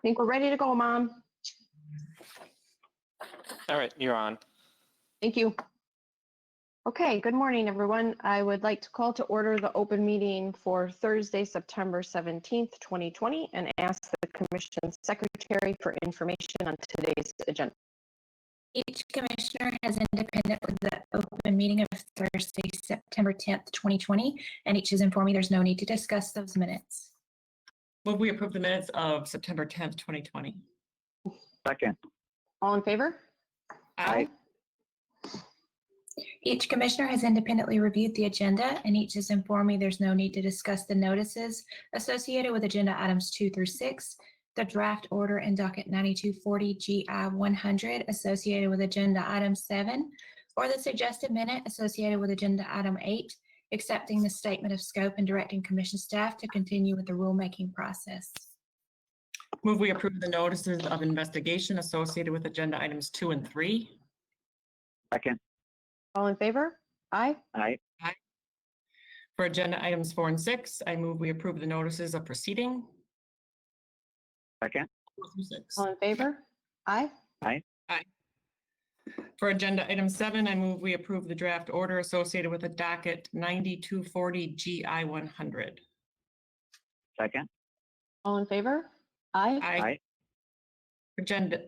think we're ready to go, Mom. All right, you're on. Thank you. Okay, good morning, everyone. I would like to call to order the open meeting for Thursday, September 17th, 2020, and ask the Commission Secretary for information on today's agenda. Each commissioner has independent with the open meeting of Thursday, September 10th, 2020, and each has informed me there's no need to discuss those minutes. Move we approve the minutes of September 10th, 2020. Second. All in favor? Aye. Each commissioner has independently reviewed the agenda, and each has informed me there's no need to discuss the notices associated with agenda items 2 through 6, the draft order and docket 9240 GI 100 associated with agenda item 7, or the suggested minute associated with agenda item 8, accepting the statement of scope and directing commission staff to continue with the rulemaking process. Move we approve the notices of investigation associated with agenda items 2 and 3. Second. All in favor? Aye. Aye. For agenda items 4 and 6, I move we approve the notices of proceeding. Second. 4 through 6. All in favor? Aye. Aye. For agenda item 7, I move we approve the draft order associated with the docket 9240 GI 100. Second. All in favor? Aye. Aye. Agenda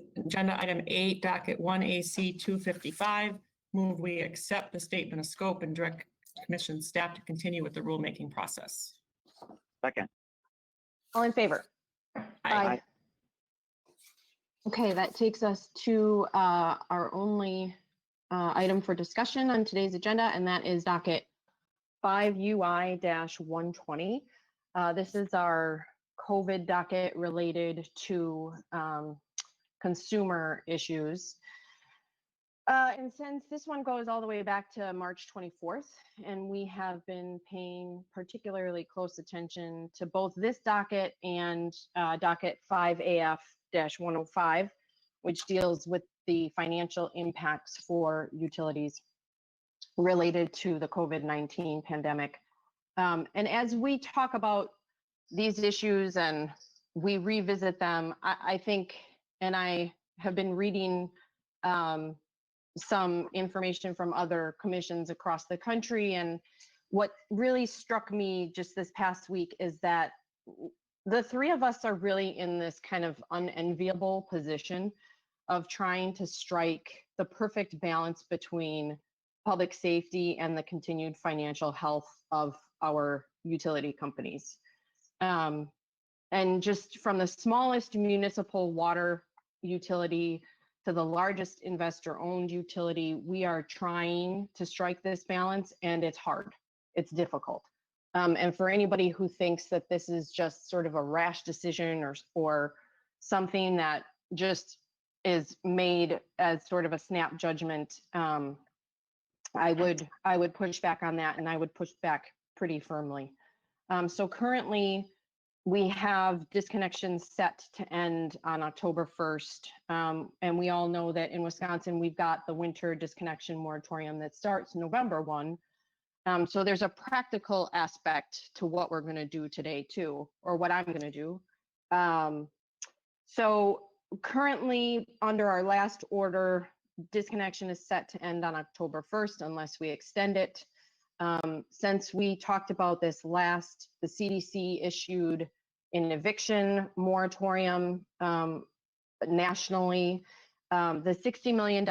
item 8, docket 1AC 255, move we accept the statement of scope and direct commission staff to continue with the rulemaking process. Second. All in favor? Aye. Okay, that takes us to our only item for discussion on today's agenda, and that is docket 5UI-120. This is our COVID docket related to consumer issues. And since this one goes all the way back to March 24th, and we have been paying particularly close attention to both this docket and docket 5AF-105, which deals with the financial impacts for utilities related to the COVID-19 pandemic. And as we talk about these issues and we revisit them, I think, and I have been reading some information from other commissions across the country. And what really struck me just this past week is that the three of us are really in this kind of unenviable position of trying to strike the perfect balance between public safety and the continued financial health of our utility companies. And just from the smallest municipal water utility to the largest investor-owned utility, we are trying to strike this balance, and it's hard. It's difficult. And for anybody who thinks that this is just sort of a rash decision or something that just is made as sort of a snap judgment, I would push back on that, and I would push back pretty firmly. So currently, we have disconnections set to end on October 1st. And we all know that in Wisconsin, we've got the winter disconnection moratorium that starts November 1. So there's a practical aspect to what we're going to do today, too, or what I'm going to do. So currently, under our last order, disconnection is set to end on October 1st unless we extend it. Since we talked about this last, the CDC issued an eviction moratorium nationally. The $60 million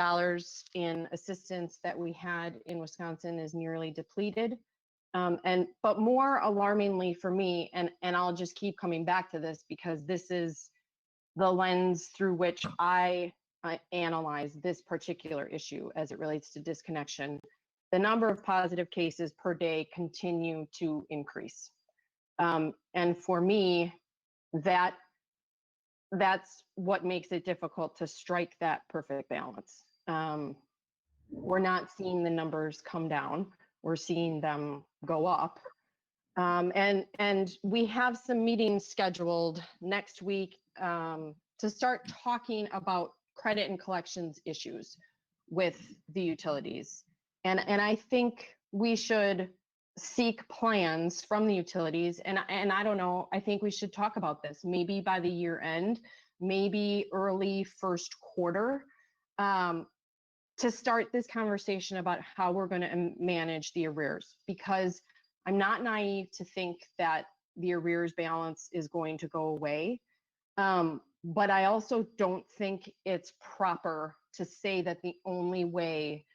in assistance that we had in Wisconsin is nearly depleted. But more alarmingly for me, and I'll just keep coming back to this because this is the lens through which I analyze this particular issue as it relates to disconnection. The number of positive cases per day continue to increase. And for me, that's what makes it difficult to strike that perfect balance. We're not seeing the numbers come down. We're seeing them go up. And we have some meetings scheduled next week to start talking about credit and collections issues with the utilities. And I think we should seek plans from the utilities. And I don't know, I think we should talk about this. Maybe by the year end, maybe early first quarter, to start this conversation about how we're going to manage the arrears, because I'm not naive to think that the arrears balance is going to go away. But I also don't think it's proper to say that the only way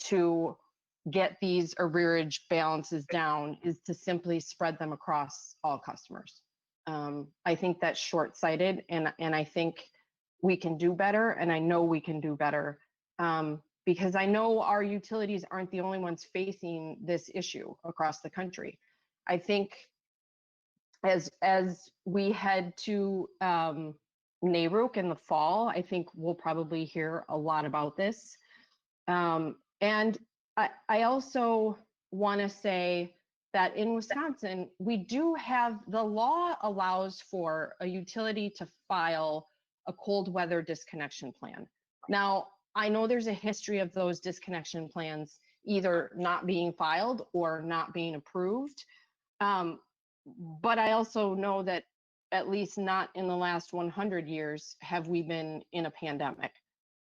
to get these arrearage balances down is to simply spread them across all customers. I think that's short-sighted, and I think we can do better, and I know we can do better, because I know our utilities aren't the only ones facing this issue across the country. I think as we head to NARUC in the fall, I think we'll probably hear a lot about this. And I also want to say that in Wisconsin, we do have, the law allows for a utility to file a cold weather disconnection plan. Now, I know there's a history of those disconnection plans either not being filed or not being approved. But I also know that at least not in the last 100 years have we been in a pandemic.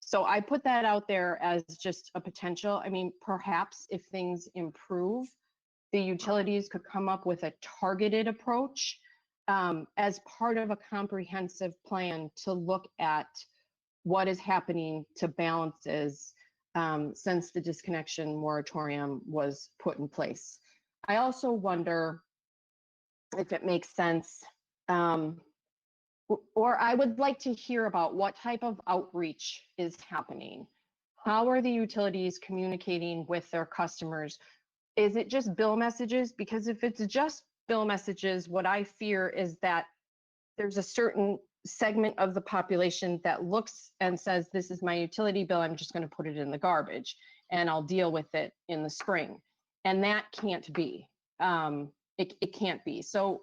So I put that out there as just a potential. I mean, perhaps if things improve, the utilities could come up with a targeted approach as part of a comprehensive plan to look at what is happening to balances since the disconnection moratorium was put in place. I also wonder if it makes sense, or I would like to hear about what type of outreach is happening. How are the utilities communicating with their customers? Is it just bill messages? Because if it's just bill messages, what I fear is that there's a certain segment of the population that looks and says, this is my utility bill, I'm just going to put it in the garbage and I'll deal with it in the spring. And that can't be. It can't be. So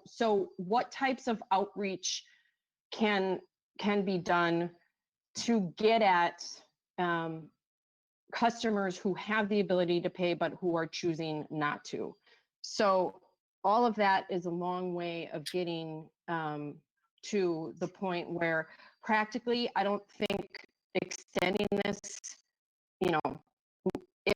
what types of outreach can be done to get at customers who have the ability to pay but who are choosing not to? So all of that is a long way of getting to the point where practically, I don't think extending this, you know,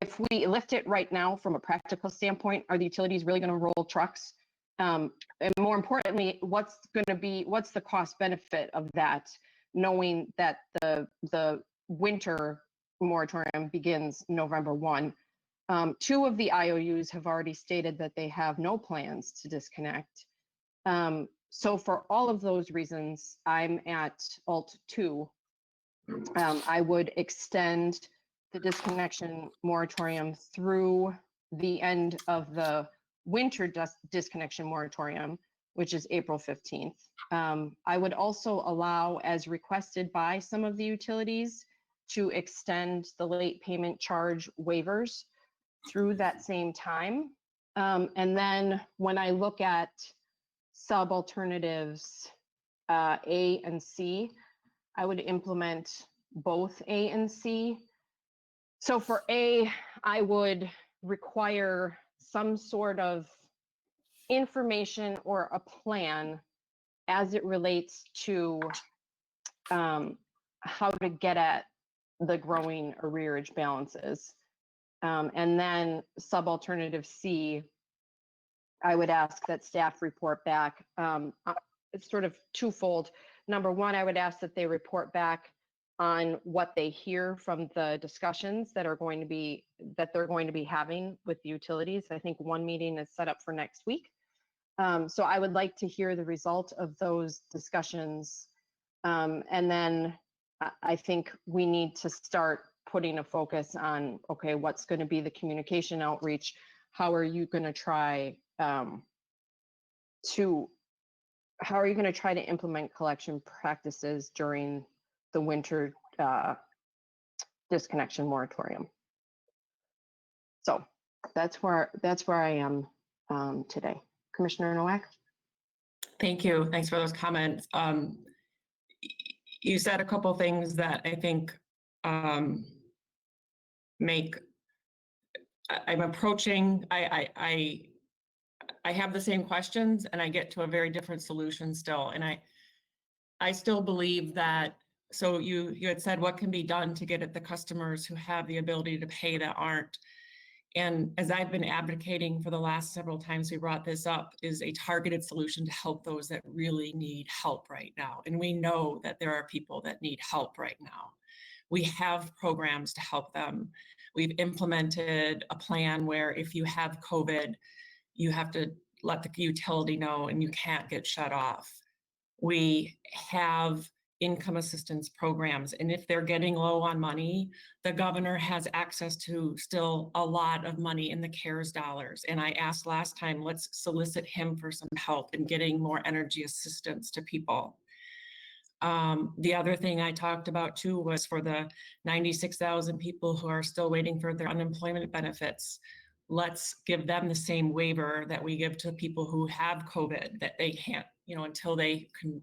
if we lift it right now from a practical standpoint, are the utilities really going to roll trucks? And more importantly, what's the cost benefit of that, knowing that the winter moratorium begins November 1? Two of the IOUs have already stated that they have no plans to disconnect. So for all of those reasons, I'm at Alt 2. I would extend the disconnection moratorium through the end of the winter disconnection moratorium, which is April 15th. I would also allow, as requested by some of the utilities, to extend the late payment charge waivers through that same time. And then when I look at sub alternatives A and C, I would implement both A and C. So for A, I would require some sort of information or a plan as it relates to how to get at the growing arrearage balances. And then sub alternative C, I would ask that staff report back. It's sort of twofold. Number one, I would ask that they report back on what they hear from the discussions that they're going to be having with the utilities. I think one meeting is set up for next week. So I would like to hear the result of those discussions. And then I think we need to start putting a focus on, okay, what's going to be the communication outreach? How are you going to try to implement collection practices during the winter disconnection moratorium? So that's where I am today. Commissioner Nowak? Thank you. Thanks for those comments. You said a couple things that I think I'm approaching, I have the same questions and I get to a very different solution still. And I still believe that, so you had said what can be done to get at the customers who have the ability to pay that aren't. And as I've been advocating for the last several times we brought this up, is a targeted solution to help those that really need help right now. And we know that there are people that need help right now. We have programs to help them. We've implemented a plan where if you have COVID, you have to let the utility know and you can't get shut off. We have income assistance programs, and if they're getting low on money, the governor has access to still a lot of money in the CARES dollars. And I asked last time, let's solicit him for some help in getting more energy assistance to people. The other thing I talked about too was for the 96,000 people who are still waiting for their unemployment benefits. Let's give them the same waiver that we give to people who have COVID, that they can't, until they can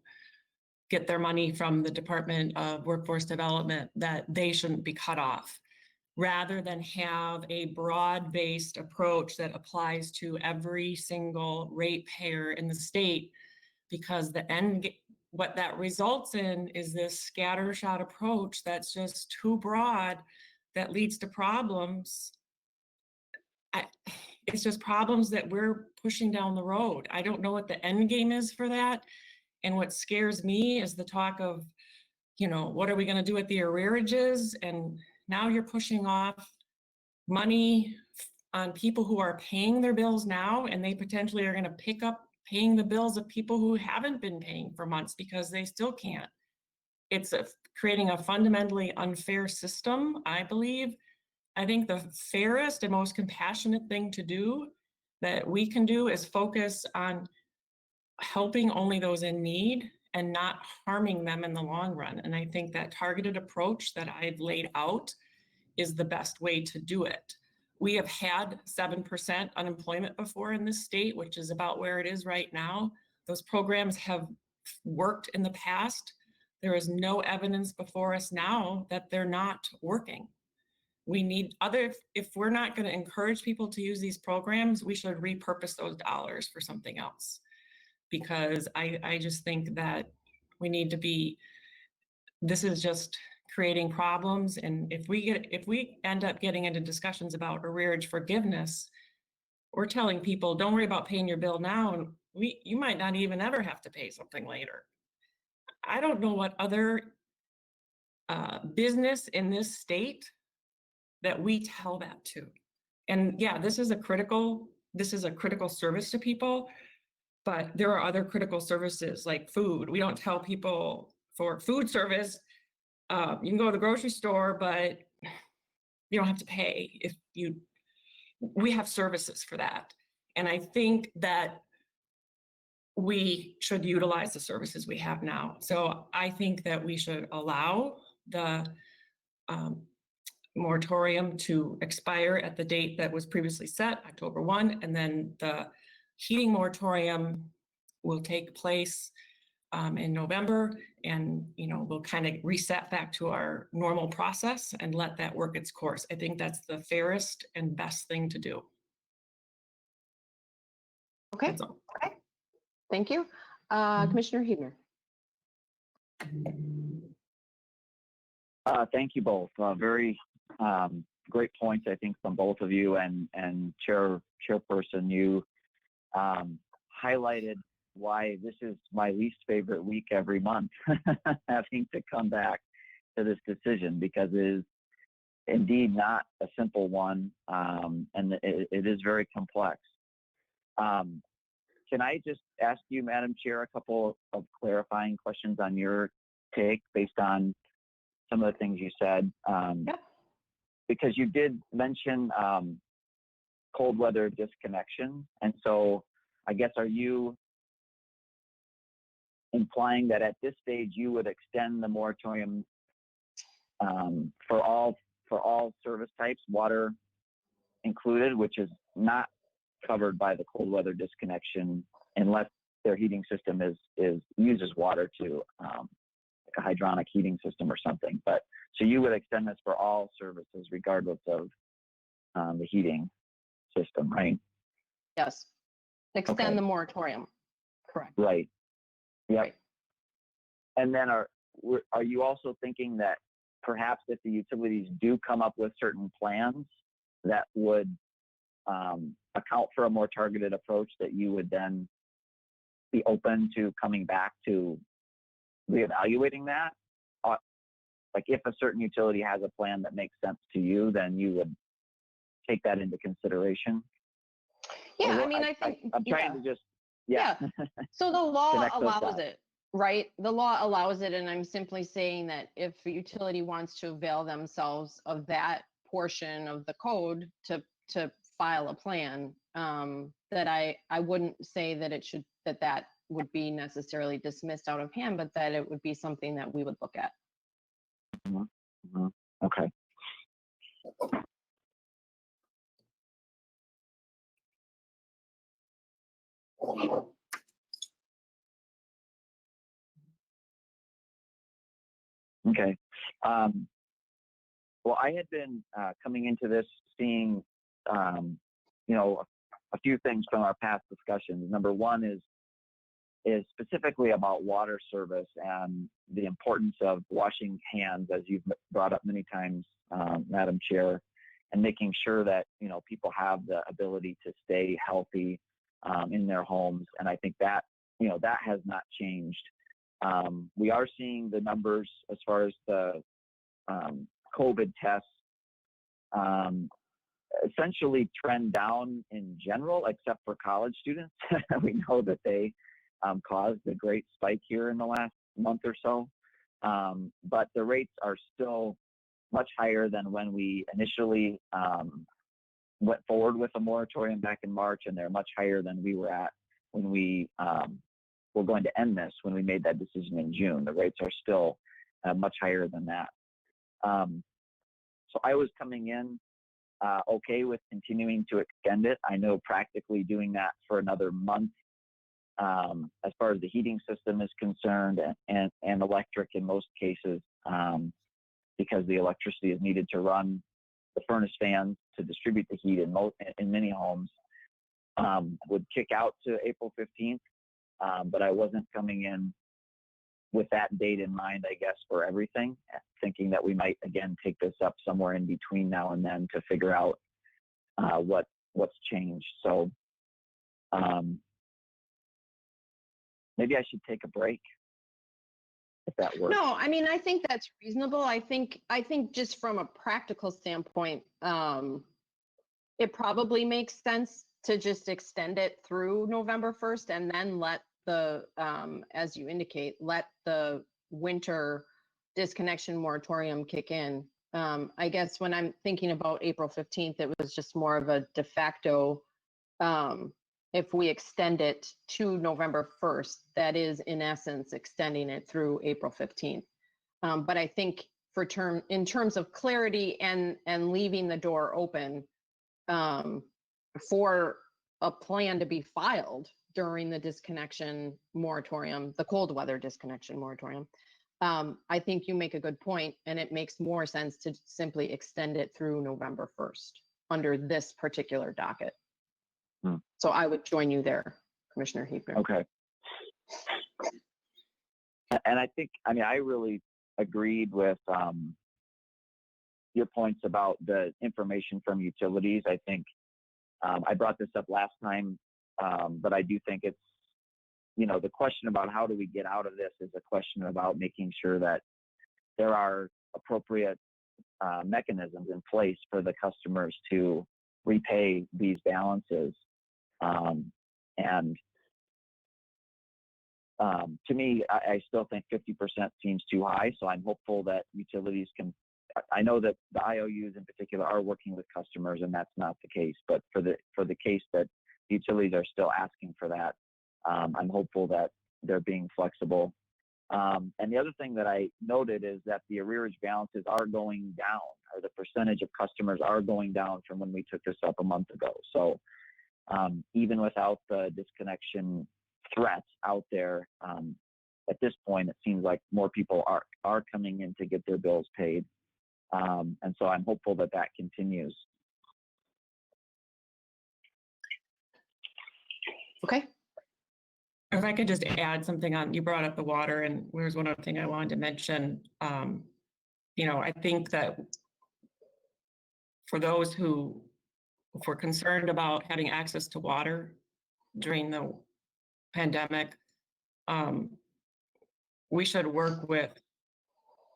get their money from the Department of Workforce Development, that they shouldn't be cut off, rather than have a broad-based approach that applies to every single ratepayer in the state, because what that results in is this scattershot approach that's just too broad, that leads to problems. It's just problems that we're pushing down the road. I don't know what the end game is for that. And what scares me is the talk of, what are we going to do with the arrearages? And now you're pushing off money on people who are paying their bills now, and they potentially are going to pick up paying the bills of people who haven't been paying for months because they still can't. It's creating a fundamentally unfair system, I believe. I think the fairest and most compassionate thing to do that we can do is focus on helping only those in need and not harming them in the long run. And I think that targeted approach that I've laid out is the best way to do it. We have had 7% unemployment before in this state, which is about where it is right now. Those programs have worked in the past. There is no evidence before us now that they're not working. We need if we're not going to encourage people to use these programs, we should repurpose those dollars for something else. Because I just think that we need to this is just creating problems. And if we end up getting into discussions about arrearage forgiveness, we're telling people, don't worry about paying your bill now, and you might not even ever have to pay something later. I don't know what other business in this state that we tell that to. And yeah, this is a critical service to people, but there are other critical services like food. We don't tell people for food service, you can go to the grocery store, but you don't have to pay we have services for that. And I think that we should utilize the services we have now. So I think that we should allow the moratorium to expire at the date that was previously set, October 1, and then the heating moratorium will take place in November, and we'll kind of reset back to our normal process and let that work its course. I think that's the fairest and best thing to do. Okay. That's all. Okay. Thank you. Commissioner Huebner. Thank you both. Very great points, I think, from both of you, and Chairperson, you highlighted why this is my least favorite week every month, having to come back to this decision, because it is indeed not a simple one, and it is very complex. Can I just ask you, Madam Chair, a couple of clarifying questions on your take based on some of the things you said? Yep. Because you did mention cold weather disconnection, and so I guess, are you implying that at this stage you would extend the moratorium for all service types, water included, which is not covered by the cold weather disconnection unless their heating system uses water to like a hydronic heating system or something? But so you would extend this for all services regardless of the heating system, right? Yes. Extend Okay. the moratorium. Correct. Right. Yep. Right. And then are you also thinking that perhaps if the utilities do come up with certain plans that would account for a more targeted approach, that you would then be open to coming back to reevaluating that? Like if a certain utility has a plan that makes sense to you, then you would take that into consideration? Yeah, Or I mean, I think I'm trying to just, yeah. So the law Connect those allows dots. it, right? The law allows it, and I'm simply saying that if a utility wants to avail themselves of that portion of the code to file a plan, that I wouldn't say that it should, that would be necessarily dismissed out of hand, but that it would be something that we would look at. Mhm, mhm. Okay. Okay. Well, I had been coming into this seeing, you know, a few things from our past discussions. Number one is specifically about water service and the importance of washing hands, as you've brought up many times, Madam Chair, and making sure that, you know, people have the ability to stay healthy in their homes. And I think that, you know, that has not changed. We are seeing the numbers as far as the COVID tests essentially trend down in general, except for college students. We know that they caused a great spike here in the last month or so. But the rates are still much higher than when we initially went forward with a moratorium back in March, and they're much higher than we were at when we were going to end this, when we made that decision in June. The rates are still much higher than that. So I was coming in okay with continuing to extend it. I know practically doing that for another month, as far as the heating system is concerned, and electric in most cases, because the electricity is needed to run the furnace fans to distribute the heat in many homes, would kick out to April 15th. But I wasn't coming in with that date in mind, I guess, for everything, thinking that we might again take this up somewhere in between now and then to figure out what's changed. So maybe I should take a break, if that works. No, I mean, I think that's reasonable. I think just from a practical standpoint, it probably makes sense to just extend it through November 1st and then let the, as you indicate, let the winter disconnection moratorium kick in. I guess when I'm thinking about April 15th, it was just more of a de facto, if we extend it to November 1st, that is in essence extending it through April 15th. But I think in terms of clarity and leaving the door open for a plan to be filed during the disconnection moratorium, the cold weather disconnection moratorium, I think you make a good point, and it makes more sense to simply extend it through November 1st under this particular docket. So I would join you there, Commissioner Hefner. Okay. And I think, I mean, I really agreed with your points about the information from utilities. I think I brought this up last time, but I do think it's, you know, the question about how do we get out of this is a question about making sure that there are appropriate mechanisms in place for the customers to repay these balances. And to me, I still think 50% seems too high. So I'm hopeful that utilities can, I know that the IOUs in particular are working with customers, and that's not the case. But for the case that utilities are still asking for that, I'm hopeful that they're being flexible. And the other thing that I noted is that the arrearage balances are going down, or the percentage of customers are going down from when we took this up a month ago. So even without the disconnection threats out there, at this point, it seems like more people are coming in to get their bills paid. And so I'm hopeful that that continues. Okay. If I could just add something on, you brought up the water, and there's one other thing I wanted to mention. I think that for those who, if we're concerned about having access to water during the pandemic, we should work with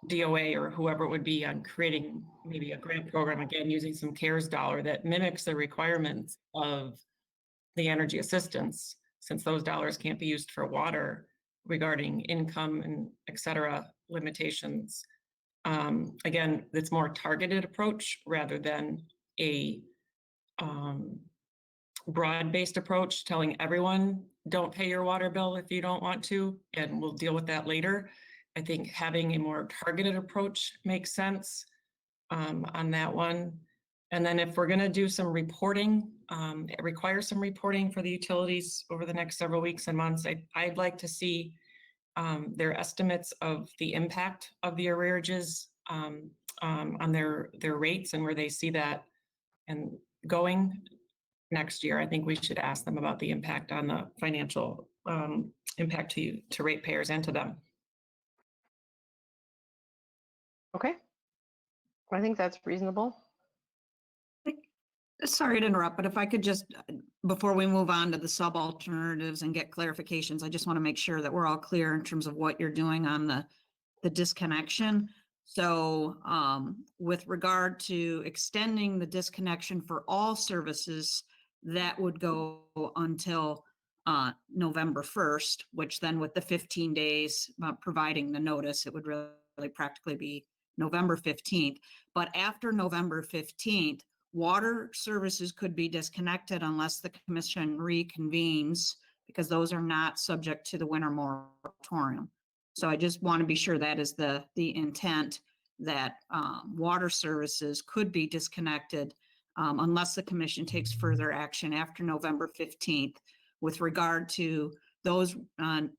DOA or whoever it would be on creating maybe a grant program, again, using some CARES dollar that mimics the requirements of the energy assistance, since those dollars can't be used for water, regarding income and et cetera limitations. Again, it's more targeted approach rather than a broad-based approach telling everyone, don't pay your water bill if you don't want to, and we'll deal with that later. I think having a more targeted approach makes sense on that one. And then if we're going to do some reporting, it requires some reporting for the utilities over the next several weeks and months. I'd like to see their estimates of the impact of the arrearages on their rates and where they see that and going next year. I think we should ask them about the impact on the financial impact to ratepayers and to them. Okay. I think that's reasonable. Sorry to interrupt, but if I could just, before we move on to the sub-alternatives and get clarifications, I just want to make sure that we're all clear in terms of what you're doing on the disconnection. So with regard to extending the disconnection for all services, that would go until November 1st, which then with the 15 days providing the notice, it would really practically be November 15th. But after November 15th, water services could be disconnected unless the commission reconvenes, because those are not subject to the winter moratorium. So I just want to be sure that is the intent, that water services could be disconnected unless the commission takes further action after November 15th with regard to those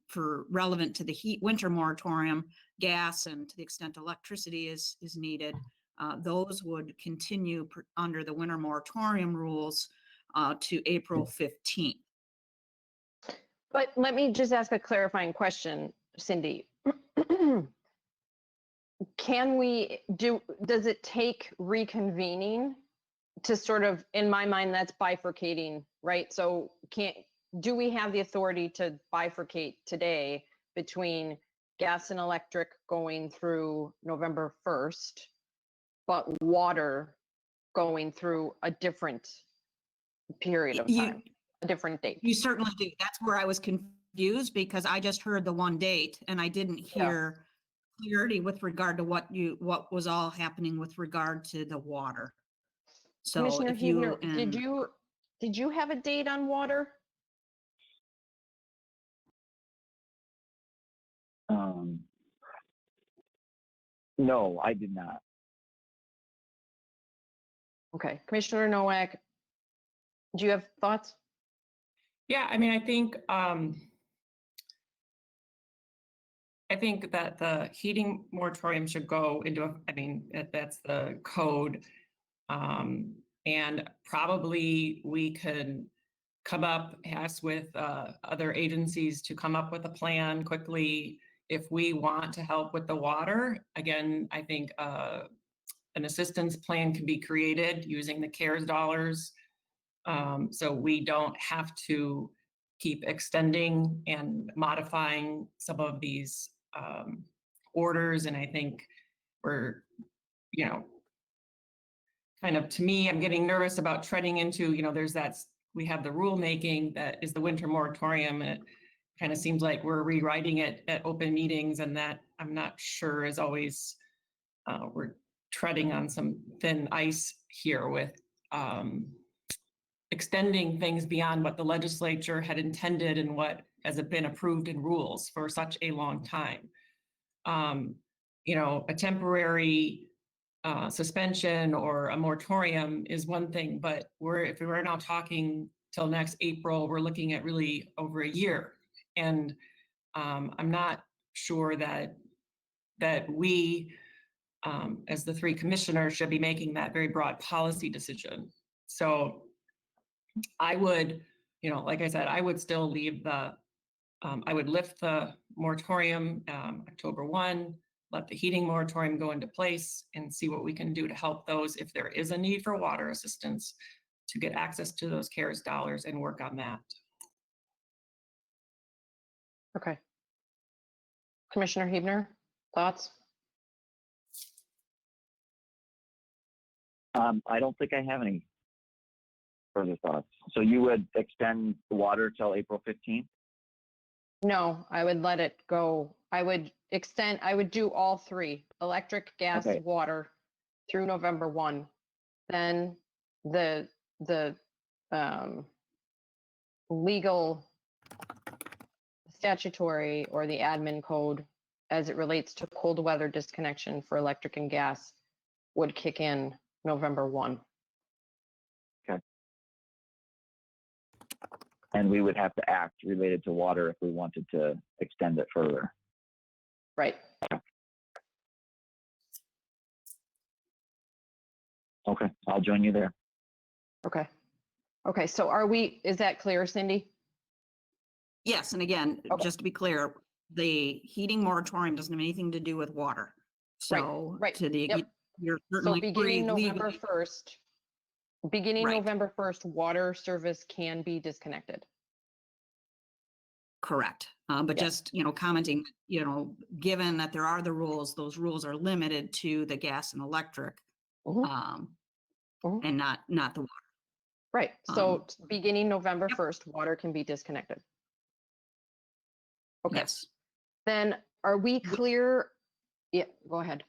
for relevant to the winter moratorium, gas, and to the extent electricity is needed. Those would continue under the winter moratorium rules to April 15th. But let me just ask a clarifying question, Cindy. Does it take reconvening to sort of, in my mind, that's bifurcating, right? So do we have the authority to bifurcate today between gas and electric going through November 1st, but water going through a different period of time, a different date? You certainly do. That's where I was confused, because I just heard the one date and I didn't hear clarity with regard to what was all happening with regard to the water. So Commissioner if you Huebner, did you have a date on water? No, I did not. Okay, Commissioner Nowak, do you have thoughts? Yeah, I mean, I think that the heating moratorium should go into, that's the code. And probably we could come up, ask with other agencies to come up with a plan quickly if we want to help with the water. Again, I think an assistance plan can be created using the CARES dollars. So we don't have to keep extending and modifying some of these orders. And I think we're, kind of, to me, I'm getting nervous about treading into, we have the rulemaking that is the winter moratorium, and it kind of seems like we're rewriting it at open meetings, and that I'm not sure is always, we're treading on some thin ice here with extending things beyond what the legislature had intended and what has been approved in rules for such a long time. A temporary suspension or a moratorium is one thing, but if we're now talking till next April, we're looking at really over a year. And I'm not sure that we, as the three commissioners, should be making that very broad policy decision. So I would, like I said, I would still leave the I would lift the moratorium October 1, let the heating moratorium go into place and see what we can do to help those if there is a need for water assistance to get access to those CARES dollars and work on that. Okay. Commissioner Hebner, thoughts? I don't think I have any further thoughts. So you would extend the water till April 15th? No, I would let it go. I would do all three, electric, gas, Okay. water through November 1. Then the legal statutory or the admin code as it relates to cold weather disconnection for electric and gas would kick in November 1. And we would have to act related to water if we wanted to extend it further. Right. Okay, I'll join you there. Okay. Okay, so is that clear, Cindy? Yes, and again, Okay. just to be clear, the heating moratorium doesn't have anything to do with water. So right. to the, Yep. you're So certainly free beginning November legally. 1st, beginning Right. November 1st, water service can be disconnected. Correct. But Yeah. just, commenting, given that there are the rules, those rules are limited to the gas and electric, Mhm. Mhm. and not the water. Right. So beginning November Yep. 1st, water can be disconnected. Okay. Yes. Then are we clear? Yeah, go ahead.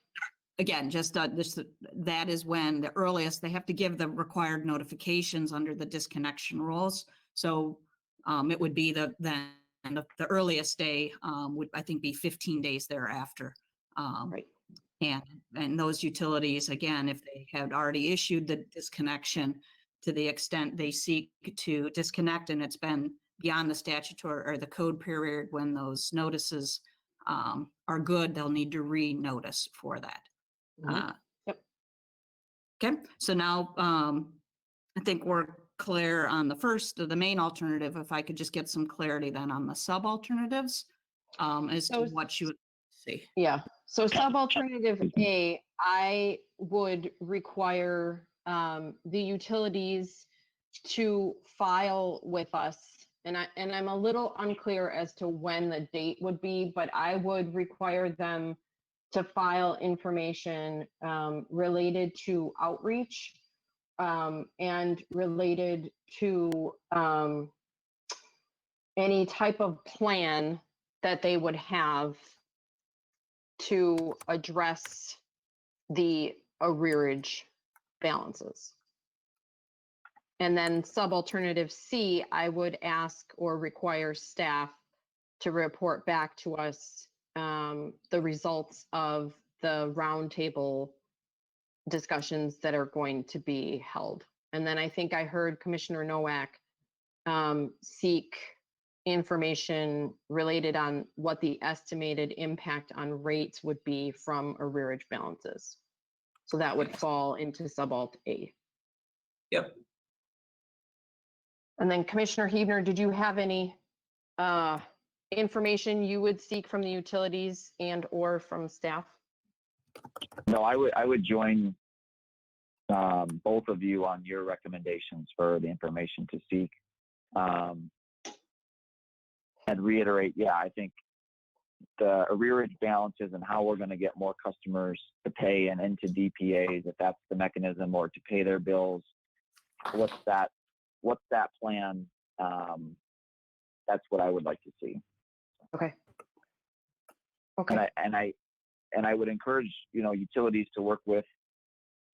Again, just that is when the earliest they have to give the required notifications under the disconnection rules. So it would be the earliest day would, I think, be 15 days thereafter. Right. And those utilities, again, if they had already issued the disconnection, to the extent they seek to disconnect and it's been beyond the statutory or the code period when those notices are good, they'll need to re-notice for that. Yep. Okay, so now I think we're clear on the main alternative. If I could just get some clarity then on the sub-alternatives as to what you would see. Yeah. So sub-alternative A, I would require the utilities to file with us. And I'm a little unclear as to when the date would be, but I would require them to file information related to outreach and related to any type of plan that they would have to address the arrearage balances. And then sub-alternative C, I would ask or require staff to report back to us the results of the roundtable discussions that are going to be held. And then I think I heard Commissioner Nowak seek information related on what the estimated impact on rates would be from arrearage balances. So that would fall into sub-alt A. Yep. And then Commissioner Hebner, did you have any information you would seek from the utilities and or from staff? No, I would join both of you on your recommendations for the information to seek. And reiterate, yeah, I think the arrearage balances and how we're going to get more customers to pay and into DPAs, if that's the mechanism, or to pay their bills. What's that plan? That's what I would like to see. Okay. Okay. And I would encourage, utilities to work with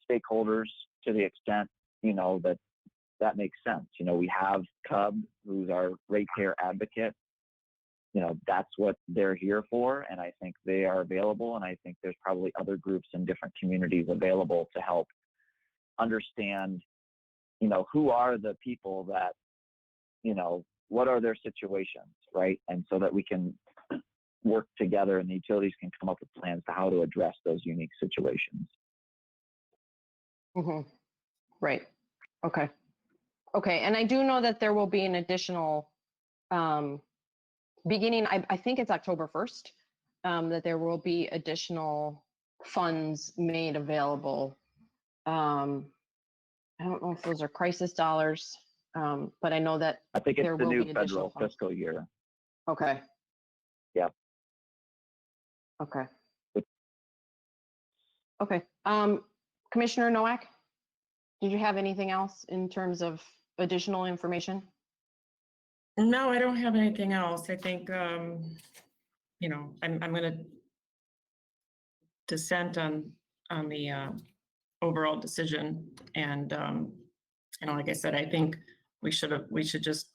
stakeholders to the extent, that makes sense. We have CUB, who's our ratepayer advocate. That's what they're here for. And I think they are available. And I think there's probably other groups in different communities available to help understand, who are the people that, what are their situations, right? And so that we can work together and the utilities can come up with plans to how to address those unique situations. Mm-hmm. Right. Okay. Okay. And I do know that there will be an additional beginning, I think it's October 1st, that there will be additional funds made available. I don't know if those are crisis dollars, but I know that I think it's there the will new be additional federal funds. fiscal year. Okay. Yep. Okay. But- Okay. Commissioner Nowak, did you have anything else in terms of additional information? No, I don't have anything else. I think, you know, I'm gonna dissent on the overall decision. And, you know, like I said, I think we should just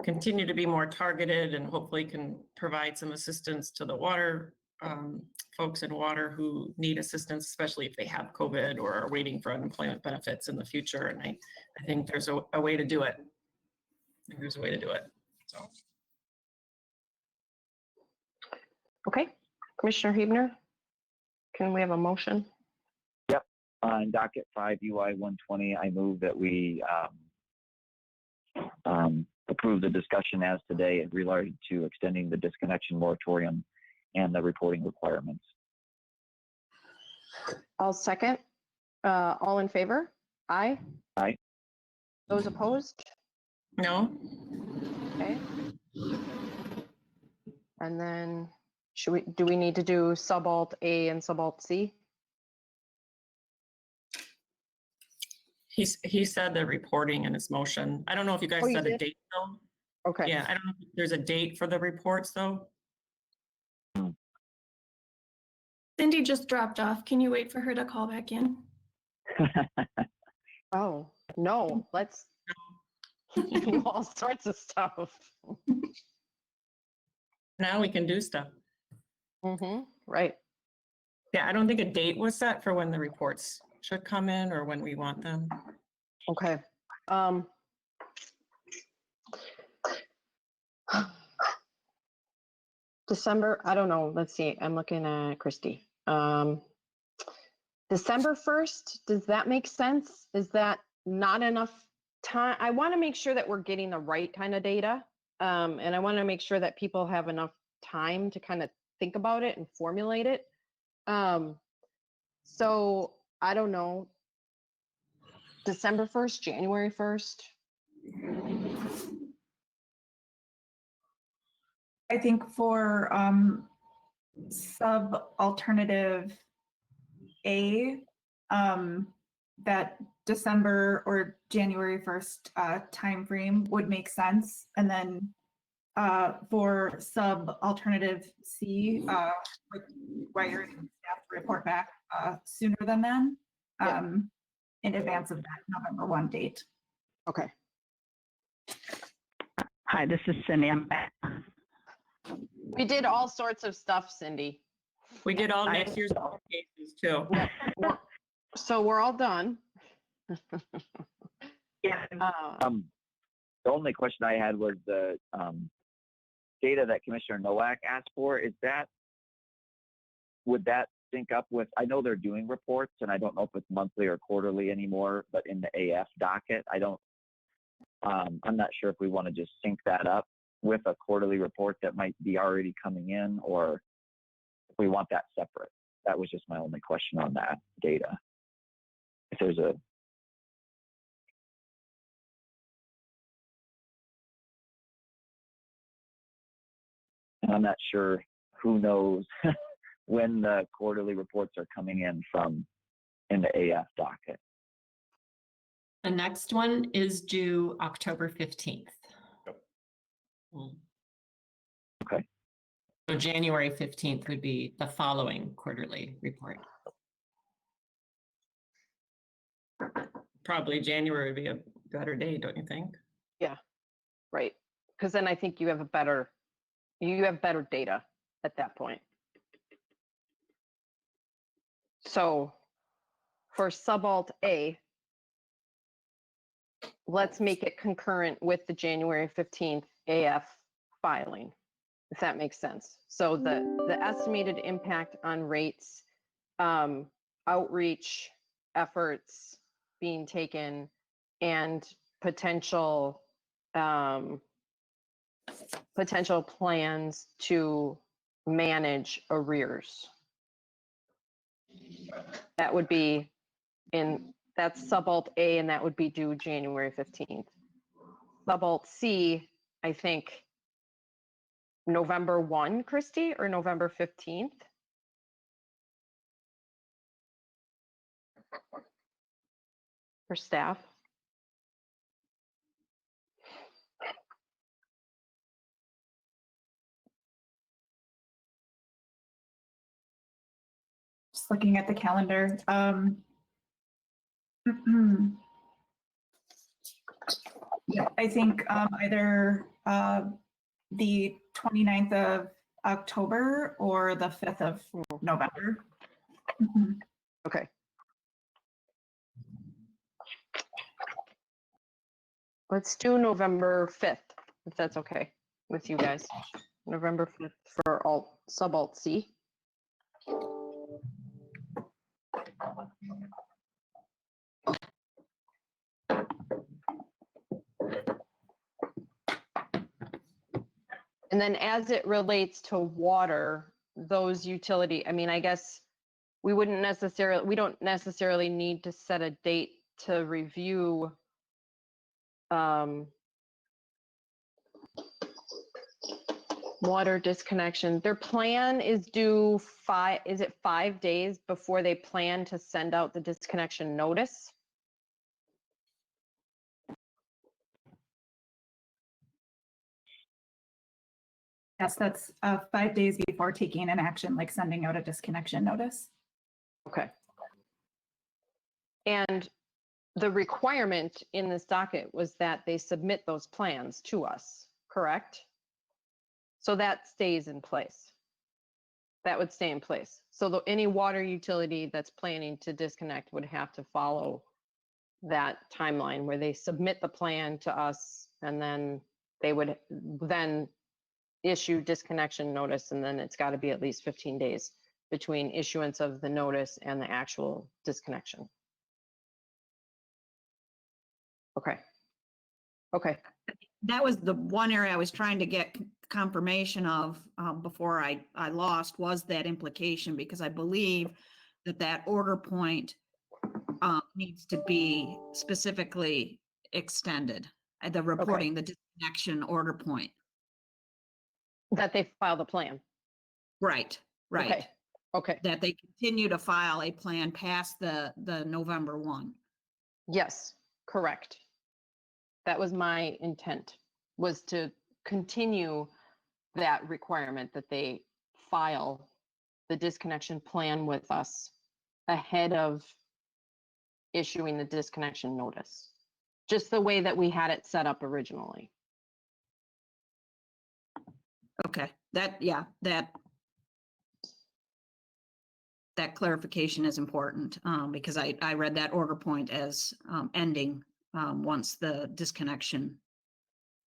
continue to be more targeted and hopefully can provide some assistance to the water folks in water who need assistance, especially if they have COVID or are waiting for unemployment benefits in the future. And I think there's a way to do it. I think there's a way to do it. So. Okay. Commissioner Hebner, can we have a motion? On docket 5 UI 120, I move that we approve the discussion as today and related to extending the disconnection moratorium and the reporting requirements. I'll second. All in favor? Aye. Aye. Those opposed? No? Okay. And then do we need to do subalt A and subalt C? He said the reporting in his motion. I don't know if you guys Oh, you set a did? date though. Okay. Yeah, I don't know if there's a date for the reports though. Cindy just dropped off. Can you wait for her to call back in? Oh, no, let's do all sorts of stuff. Now we can do stuff. Right. Yeah, I don't think a date was set for when the reports should come in or when we want them. Okay. December, I don't know. Let's see. I'm looking at Christy. December 1st, does that make sense? Is that not enough time? I want to make sure that we're getting the right kind of data. And I want to make sure that people have enough time to kind of think about it and formulate it. So I don't know. December 1st, January 1st. I think for sub alternative A, that December or January 1st timeframe would make sense. And then for sub alternative C, requiring staff to report back sooner than then, in advance of that November 1 date. Okay. Hi, this is Cindy. I'm back. We did all sorts of stuff, Cindy. We did all next year's cases too. So we're all done. Yeah. The only question I had was the data that Commissioner Nowak asked for. Would that sync up with, I know they're doing reports and I don't know if it's monthly or quarterly anymore, but in the AF docket, I'm not sure if we want to just sync that up with a quarterly report that might be already coming in, or if we want that separate. That was just my only question on that data. If there's and I'm not sure who knows when the quarterly reports are coming in from in the AF docket. The next one is due October 15th. Okay. So January 15th would be the following quarterly report. Probably January would be a better day, don't you think? Yeah, right. Because then I think you have better data at that point. So for subalt A, let's make it concurrent with the January 15th AF filing, if that makes sense. So the estimated impact on rates, outreach efforts being taken, and potential potential plans to manage arrears. That would be that's Subalt A, and that would be due January 15th. Subalt C, I think November 1, Christy, or November 15th? For staff? Just looking at the calendar. Yeah, I think either the 29th of October or the 5th of November. Mhm. Okay. Let's do November 5th, if that's okay with you guys. November 5th for Subalt C. And then as it relates to water, those utility, I mean, I guess we don't necessarily need to set a date to review water disconnection. Their plan is due is it 5 days before they plan to send out the disconnection notice? Yes, that's 5 days before taking an action, like sending out a disconnection notice. Okay. And the requirement in this docket was that they submit those plans to us, correct? So that stays in place. That would stay in place. So any water utility that's planning to disconnect would have to follow that timeline where they submit the plan to us, and then they would then issue disconnection notice, and then it's got to be at least 15 days between issuance of the notice and the actual disconnection. Okay. Okay. That was the one area I was trying to get confirmation of before I lost, was that implication, because I believe that order point needs to be specifically extended, the reporting, the disconnection order point. That they file the plan. Right, right. Okay. Okay. That they continue to file a plan past the November 1. Yes, correct. That was my intent, was to continue that requirement that they file the disconnection plan with us ahead of issuing the disconnection notice, just the way that we had it set up originally. Okay, that clarification is important because I read that order point as ending once the disconnection.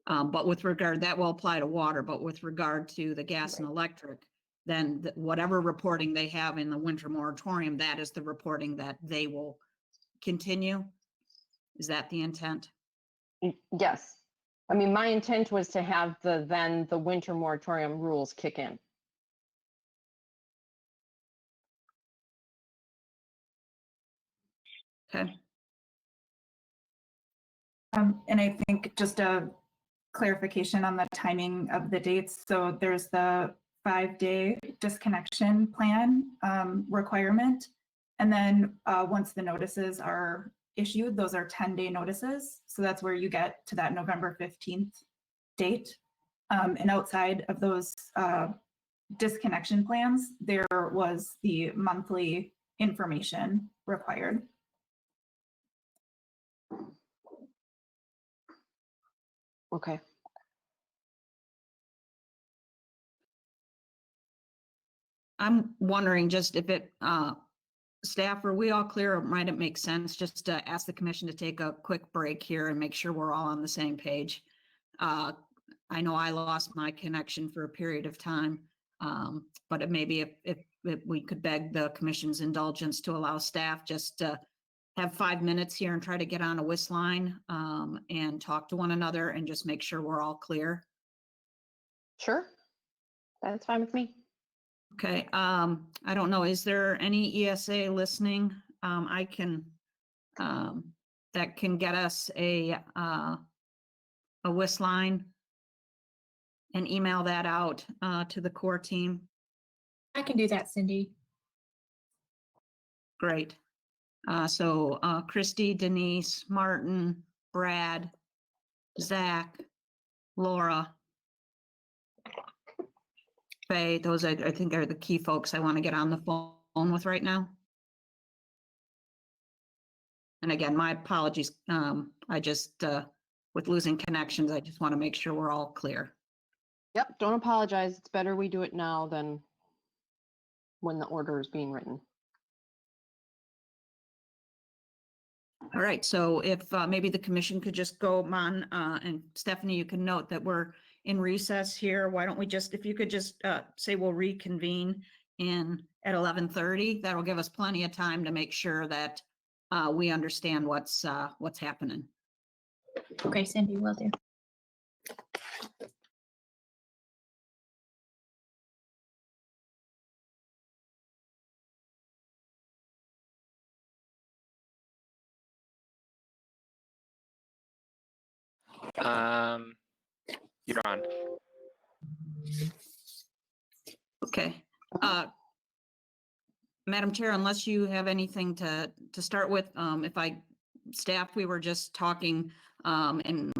But with regard, that will apply to water, but with regard to the gas and electric, then whatever reporting they have in the winter moratorium, that is the reporting that they will continue. Is that the intent? Yes. I mean, my intent was to have the winter moratorium rules kick in. Okay. And I think just a clarification on the timing of the dates. So there's the 5-day disconnection plan requirement. And then once the notices are issued, those are 10-day notices. So that's where you get to that November 15th date. And outside of those disconnection plans, there was the monthly information required. Okay. I'm wondering just if staff, are we all clear? Or might it make sense just to ask the commission to take a quick break here and make sure we're all on the same page? I know I lost my connection for a period of time, but it maybe if we could beg the commission's indulgence to allow staff just to have 5 minutes here and try to get on a WIS line and talk to one another and just make sure we're all clear. Sure. That's fine with me. Okay, I don't know, is there any ESA listening? I can, that can get us a WIS line and email that out, to the core team. I can do that, Cindy. Great. So, Christy, Denise, Martin, Brad, Zach, Laura, Faye, those I think are the key folks I want to get on the phone with right now. And again, my apologies. I just, with losing connections, I just want to make sure we're all clear. Yep, don't apologize. It's better we do it now than when the order is being written. All right, so if maybe the commission could just go on, and Stephanie, you can note that we're in recess here. Why don't we just, if you could just say we'll reconvene at 11:30, that'll give us plenty of time to make sure that we understand what's happening. Okay, Cindy, will do. You're on. Okay. Madam Chair, unless you have anything to start with, staff, we were just talking, and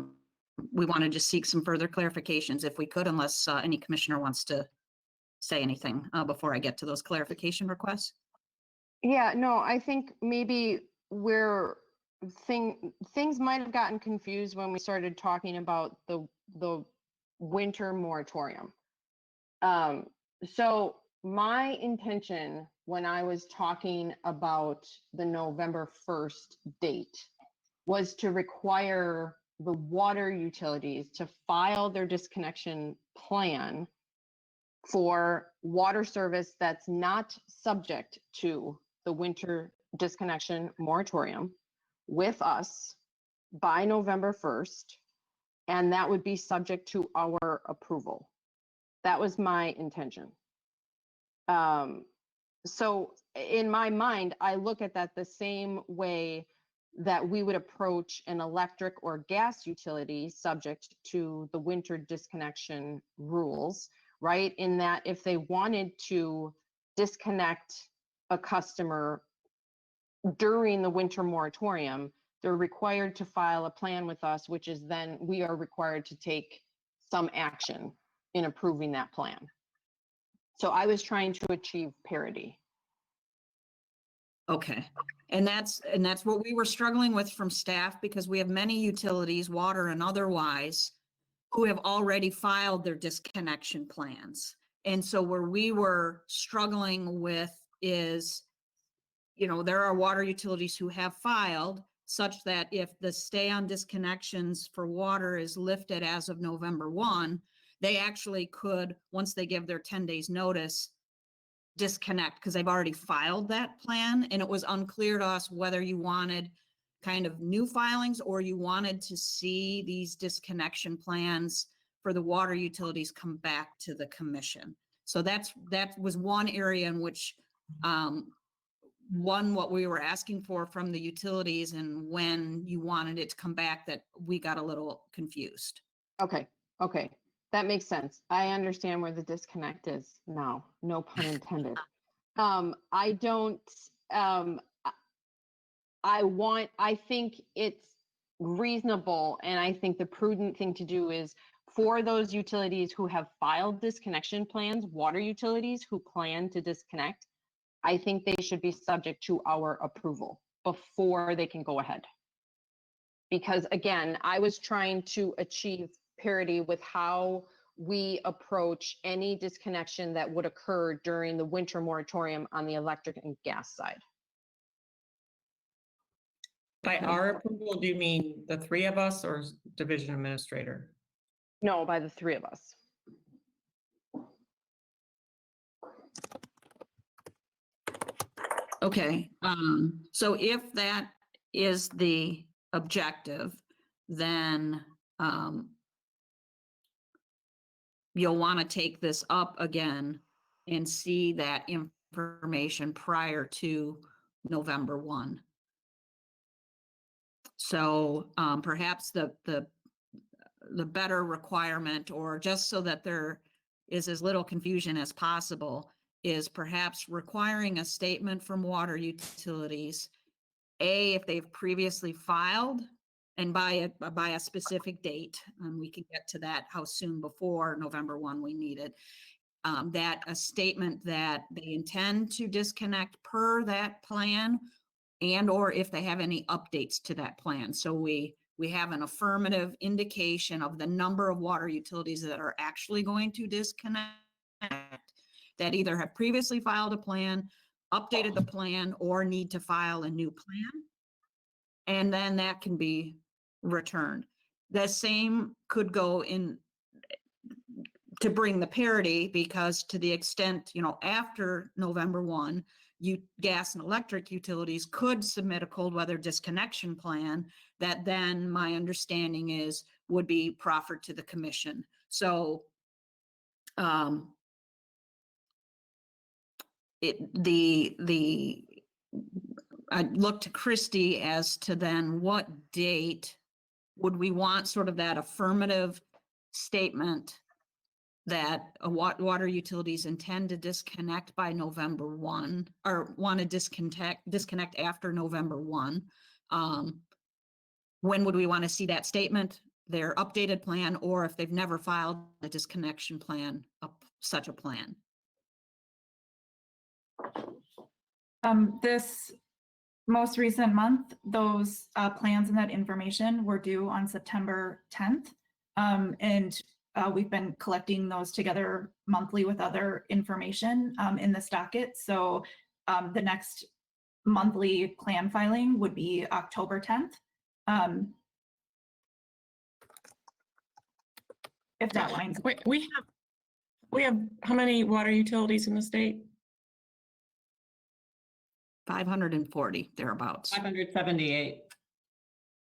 we wanted to seek some further clarifications if we could, unless any commissioner wants to say anything before I get to those clarification requests. Yeah, no, I think maybe things might have gotten confused when we started talking about the winter moratorium. So my intention when I was talking about the November 1st date was to require the water utilities to file their disconnection plan for water service that's not subject to the winter disconnection moratorium with us by November 1st, and that would be subject to our approval. That was my intention. So in my mind, I look at that the same way that we would approach an electric or gas utility subject to the winter disconnection rules, right? In that if they wanted to disconnect a customer during the winter moratorium, they're required to file a plan with us, which is then we are required to take some action in approving that plan. So I was trying to achieve parity. Okay, and that's what we were struggling with from staff, because we have many utilities, water and otherwise, who have already filed their disconnection plans. And so where we were struggling with is, there are water utilities who have filed such that if the stay on disconnections for water is lifted as of November 1, they actually could, once they give their 10 days notice, disconnect because they've already filed that plan. And it was unclear to us whether you wanted kind of new filings or you wanted to see these disconnection plans for the water utilities come back to the commission. So that was one area in which what we were asking for from the utilities and when you wanted it to come back, that we got a little confused. Okay. That makes sense. I understand where the disconnect is now, no pun intended. I think it's reasonable, and I think the prudent thing to do is for those utilities who have filed disconnection plans, water utilities who plan to disconnect, I think they should be subject to our approval before they can go ahead. Because again, I was trying to achieve parity with how we approach any disconnection that would occur during the winter moratorium on the electric and gas side. By our approval, do you mean the three of us or division administrator? No, by the three of us. Okay, so if that is the objective, then you'll want to take this up again and see that information prior to November 1. So perhaps the better requirement, or just so that there is as little confusion as possible, is perhaps requiring a statement from water utilities, if they've previously filed, and by a specific date, and we can get to that, how soon before November 1 we need it, that a statement that they intend to disconnect per that plan, and or if they have any updates to that plan. So we have an affirmative indication of the number of water utilities that are actually going to disconnect, that either have previously filed a plan, updated the plan, or need to file a new plan. And then that can be returned. The same could go in to bring the parity, because to the extent, after November 1, gas and electric utilities could submit a cold weather disconnection plan that then, my understanding is, would be proffered to the commission. So I look to Christy as to then what date would we want sort of that affirmative statement that water utilities intend to disconnect by November 1, or want to disconnect after November 1. When would we want to see that statement, their updated plan, or if they've never filed a disconnection plan, such a plan? This most recent month, those plans and that information were due on September 10th. And we've been collecting those together monthly with other information in this docket. So the next monthly plan filing would be October 10th. If that lines. We have how many water utilities in the state? 540, thereabouts. 578.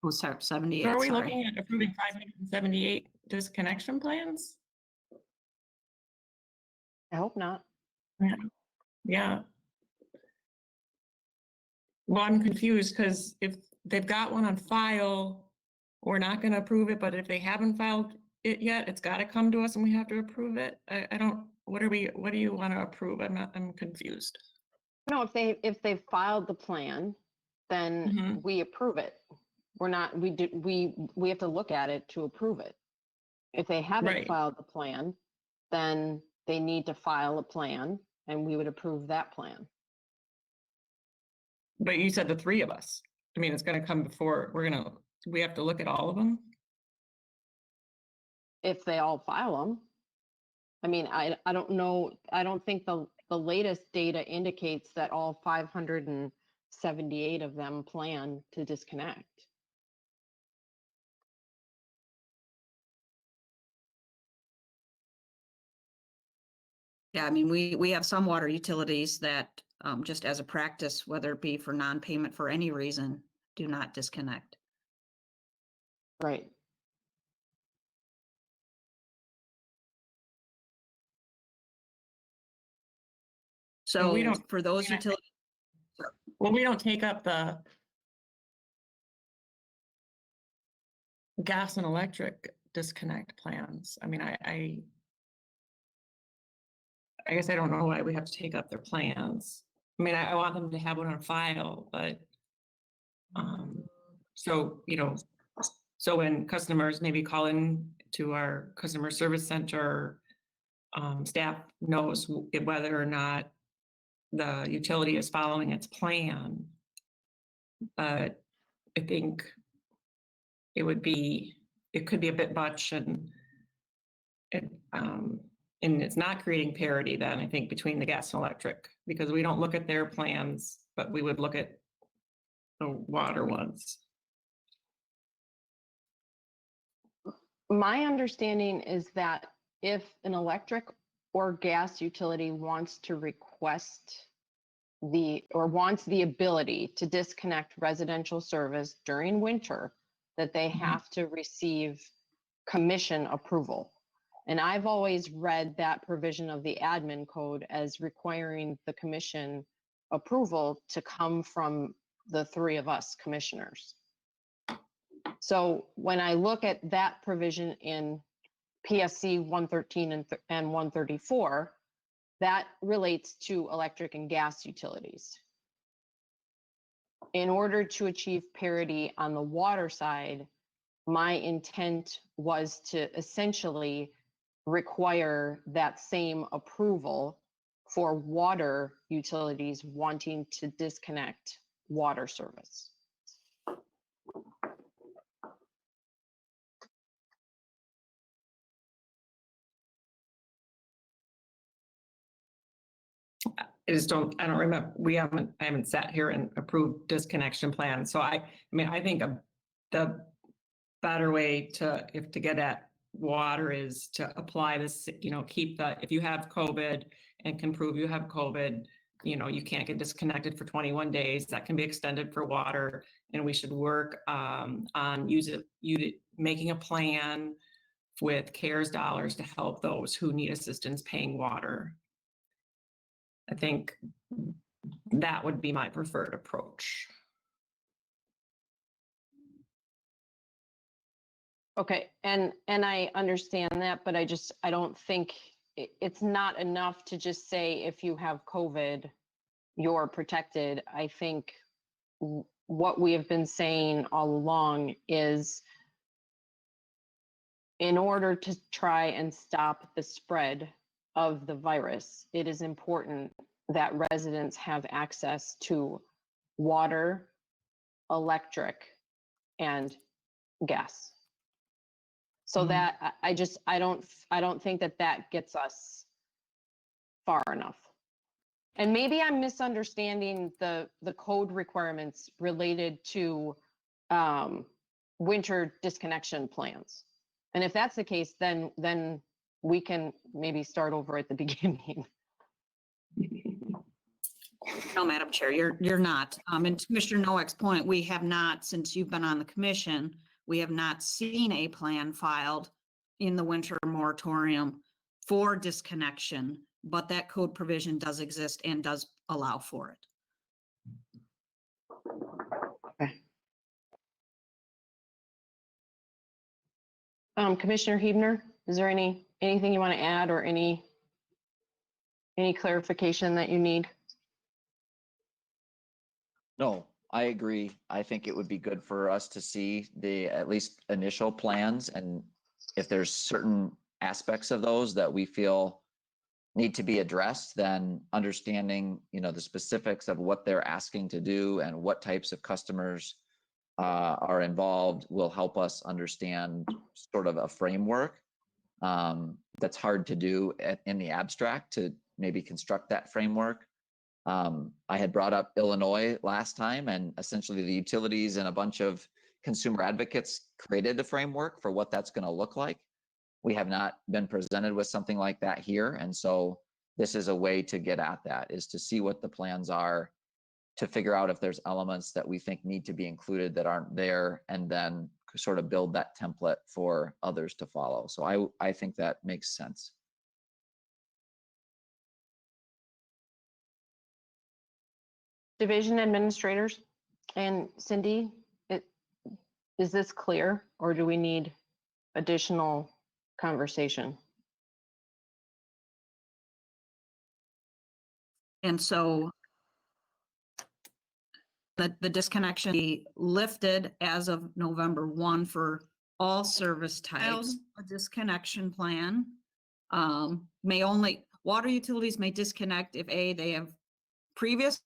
Oh, sorry, 78, So are we sorry. looking at approving 578 disconnection plans? I hope not. Yeah. Well, I'm confused because if they've got one on file, we're not going to approve it, but if they haven't filed it yet, it's got to come to us and we have to approve it. I don't, what do you want to approve? I'm confused. No, if they've filed the plan, then we approve it. We're not, we have to look at it to approve it. If they haven't Right. filed the plan, then they need to file a plan and we would approve that plan. But you said the three of us. I mean, it's going to come before we have to look at all of them. If they all file them. I mean, I don't know. I don't think the latest data indicates that all 578 of them plan to disconnect. Yeah, I mean, we have some water utilities that just as a practice, whether it be for non-payment for any reason, do not disconnect. Right. So we don't- for those I mean, utilities, Well, we don't take up the gas and electric disconnect plans. I mean, I guess I don't know why we have to take up their plans. I mean, I want them to have one on file, but so, so when customers maybe call in to our customer service center, staff knows whether or not the utility is following its plan. But I think it could be a bit much, and it's not creating parity then, I think, between the gas and electric, because we don't look at their plans, but we would look at the water ones. My understanding is that if an electric or gas utility wants to request wants the ability to disconnect residential service during winter, that they have to receive commission approval. And I've always read that provision of the admin code as requiring the commission approval to come from the three of us commissioners. So when I look at that provision in PSC 113 and 134, that relates to electric and gas utilities. In order to achieve parity on the water side, my intent was to essentially require that same approval for water utilities wanting to disconnect water service. I don't remember, I haven't sat here and approved disconnection plans. So I mean, I think the better way to get at water is to apply this, keep if you have COVID and can prove you have COVID, you can't get disconnected for 21 days. That can be extended for water. And we should work on making a plan with CARES dollars to help those who need assistance paying water. I think that would be my preferred approach. Okay, and I understand that, but I don't think it's not enough to just say if you have COVID, you're protected. I think what we have been saying all along is in order to try and stop the spread of the virus, it is important that residents have access to water, electric, and gas. So that I don't think that gets us far enough. And maybe I'm misunderstanding the code requirements related to winter disconnection plans. And if that's the case, then we can maybe start over at the beginning. No, Madam Chair, you're not. And to Commissioner Nowak's point, we have not, since you've been on the commission, we have not seen a plan filed in the winter moratorium for disconnection, but that code provision does exist and does allow for it. Commissioner Huebner, is there anything you want to add or any clarification that you need? No, I agree. I think it would be good for us to see the at least initial plans, and if there's certain aspects of those that we feel need to be addressed, then understanding, the specifics of what they're asking to do and what types of customers are involved will help us understand sort of a framework. That's hard to do in the abstract, to maybe construct that framework. I had brought up Illinois last time, and essentially the utilities and a bunch of consumer advocates created the framework for what that's going to look like. We have not been presented with something like that here. And so this is a way to get at that, is to see what the plans are, to figure out if there's elements that we think need to be included that aren't there, and then sort of build that template for others to follow. So I think that makes sense. Division administrators and Cindy, is this clear, or do we need additional conversation? And so the disconnection be lifted as of November 1 for all service types. A disconnection plan water utilities may disconnect if they have previously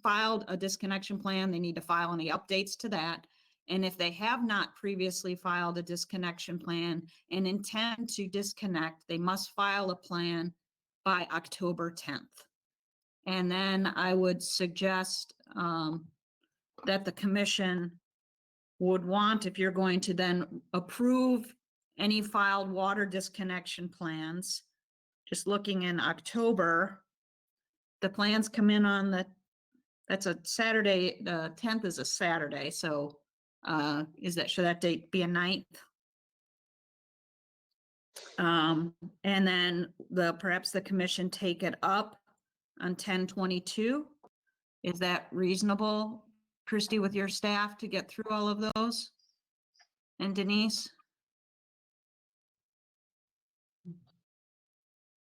filed a disconnection plan. They need to file any updates to that. And if they have not previously filed a disconnection plan and intend to disconnect, they must file a plan by October 10th. And then I would suggest that the commission would want, if you're going to then approve any filed water disconnection plans, just looking in October, the plans come in on that's a Saturday, the 10th is a Saturday. So should that date be a 9th? And then perhaps the commission take it up on 10/22. Is that reasonable, Christy, with your staff to get through all of those? And Denise?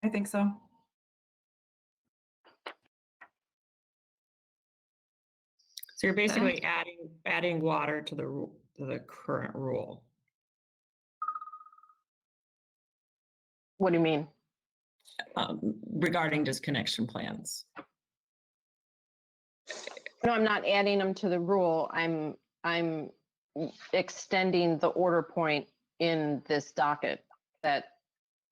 I think so. So you're basically adding water to the current rule. What do you mean? Regarding disconnection plans. No, I'm not adding them to the rule. I'm extending the order point in this docket that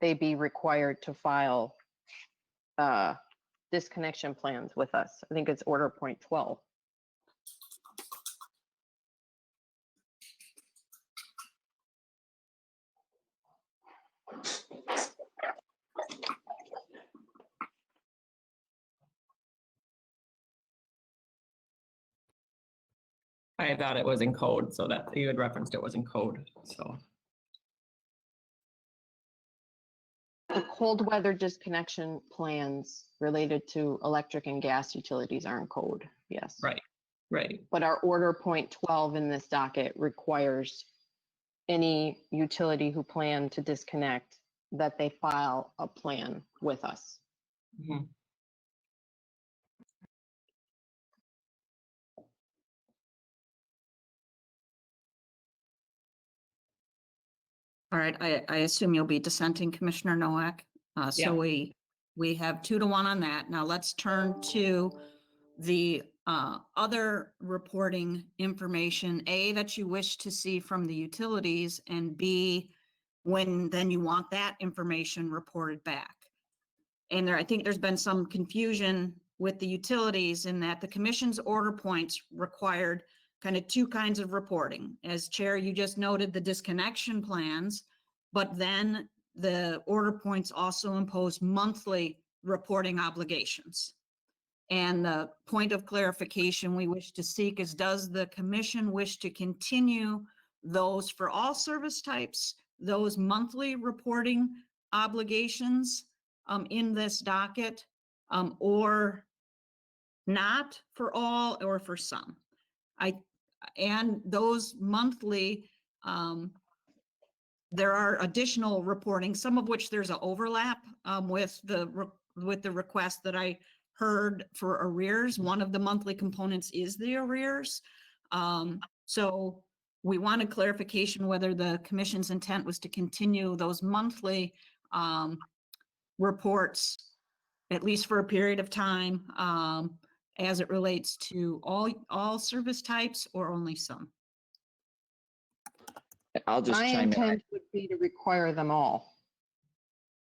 they be required to file disconnection plans with us. I think it's order point 12. I thought it was in code, so that you had referenced it was in code, so. The cold weather disconnection plans related to electric and gas utilities are in code, yes. Right. But our order point 12 in this docket requires any utility who plan to disconnect that they file a plan with us. Mhm. All right, I assume you'll be dissenting, Commissioner Nowak. So we have 2-1 on that. Now let's turn to the other reporting information, A, that you wish to see from the utilities, and B, when then you want that information reported back. And I think there's been some confusion with the utilities in that the commission's order points required kind of 2 kinds of reporting. As Chair, you just noted the disconnection plans, but then the order points also impose monthly reporting obligations. And the point of clarification we wish to seek is, does the commission wish to continue those for all service types, those monthly reporting obligations in this docket, or not for all or for some? And those monthly, there are additional reporting, some of which there's an overlap with the request that I heard for arrears. One of the monthly components is the arrears. So we wanted clarification whether the commission's intent was to continue those monthly reports, at least for a period of time, as it relates to all service types or only some. I'll just My chime in. intent would be to require them all.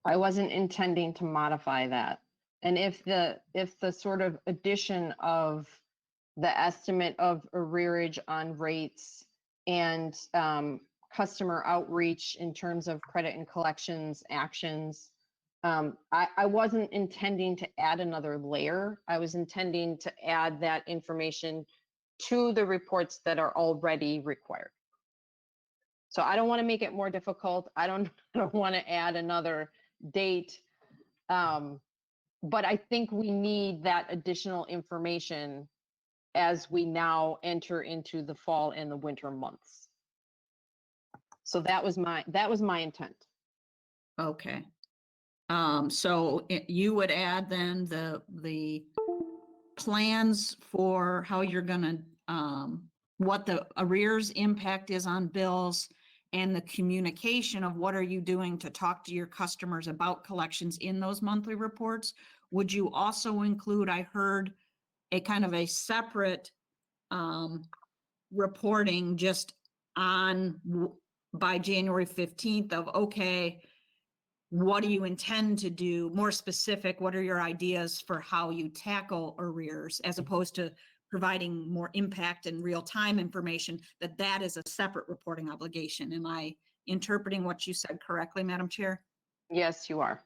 I wasn't intending to modify that. And if the sort of addition of the estimate of arrearage on rates and customer outreach in terms of credit and collections actions, I wasn't intending to add another layer. I was intending to add that information to the reports that are already required. So I don't want to make it more difficult. I don't want to add another date. But I think we need that additional information as we now enter into the fall and the winter months. So that was my intent. Okay. So you would add then the plans for how you're gonna, what the arrears impact is on bills, and the communication of what are you doing to talk to your customers about collections in those monthly reports. Would you also include, I heard, a kind of a separate reporting just on by January 15th of, okay, what do you intend to do? More specific, what are your ideas for how you tackle arrears, as opposed to providing more impact and real-time information, that is a separate reporting obligation. Am I interpreting what you said correctly, Madam Chair? Yes, you are.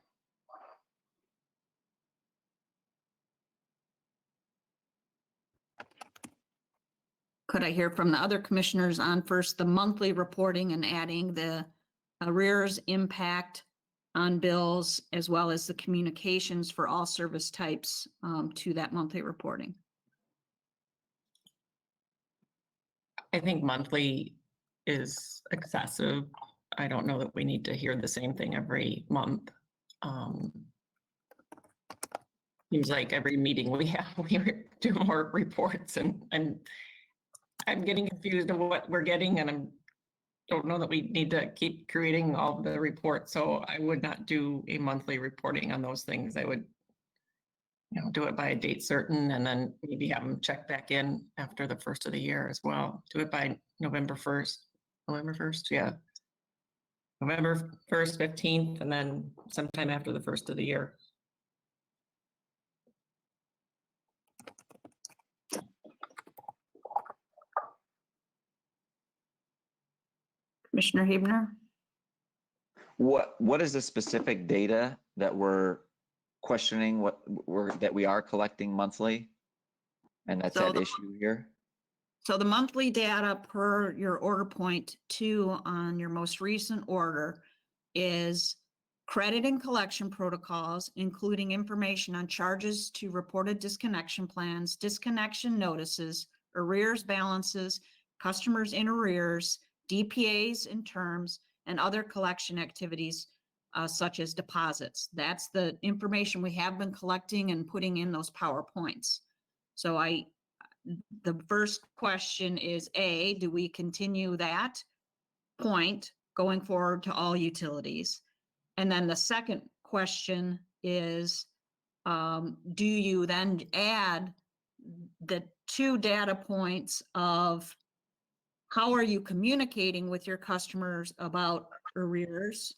Could I hear from the other commissioners on first the monthly reporting and adding the arrears impact on bills, as well as the communications for all service types to that monthly reporting. I think monthly is excessive. I don't know that we need to hear the same thing every month. Seems like every meeting we have, we do more reports, and I'm getting confused of what we're getting, and I don't know that we need to keep creating all the reports. So I would not do a monthly reporting on those things. I would, do it by a date certain, and then maybe have them check back in after the first of the year as well. Do it by November 1st, yeah. November 1st, 15th, and then sometime after the first of the year. Commissioner Hebner? What is the specific data that we're questioning, that we are collecting monthly? And that's So at issue here? So the monthly data per your order point 2 on your most recent order is credit and collection protocols, including information on charges to reported disconnection plans, disconnection notices, arrears balances, customers in arrears, DPAs and terms, and other collection activities such as deposits. That's the information we have been collecting and putting in those PowerPoints. So the first question is A, do we continue that point going forward to all utilities? And then the second question is, do you then add the 2 data points of how are you communicating with your customers about arrears,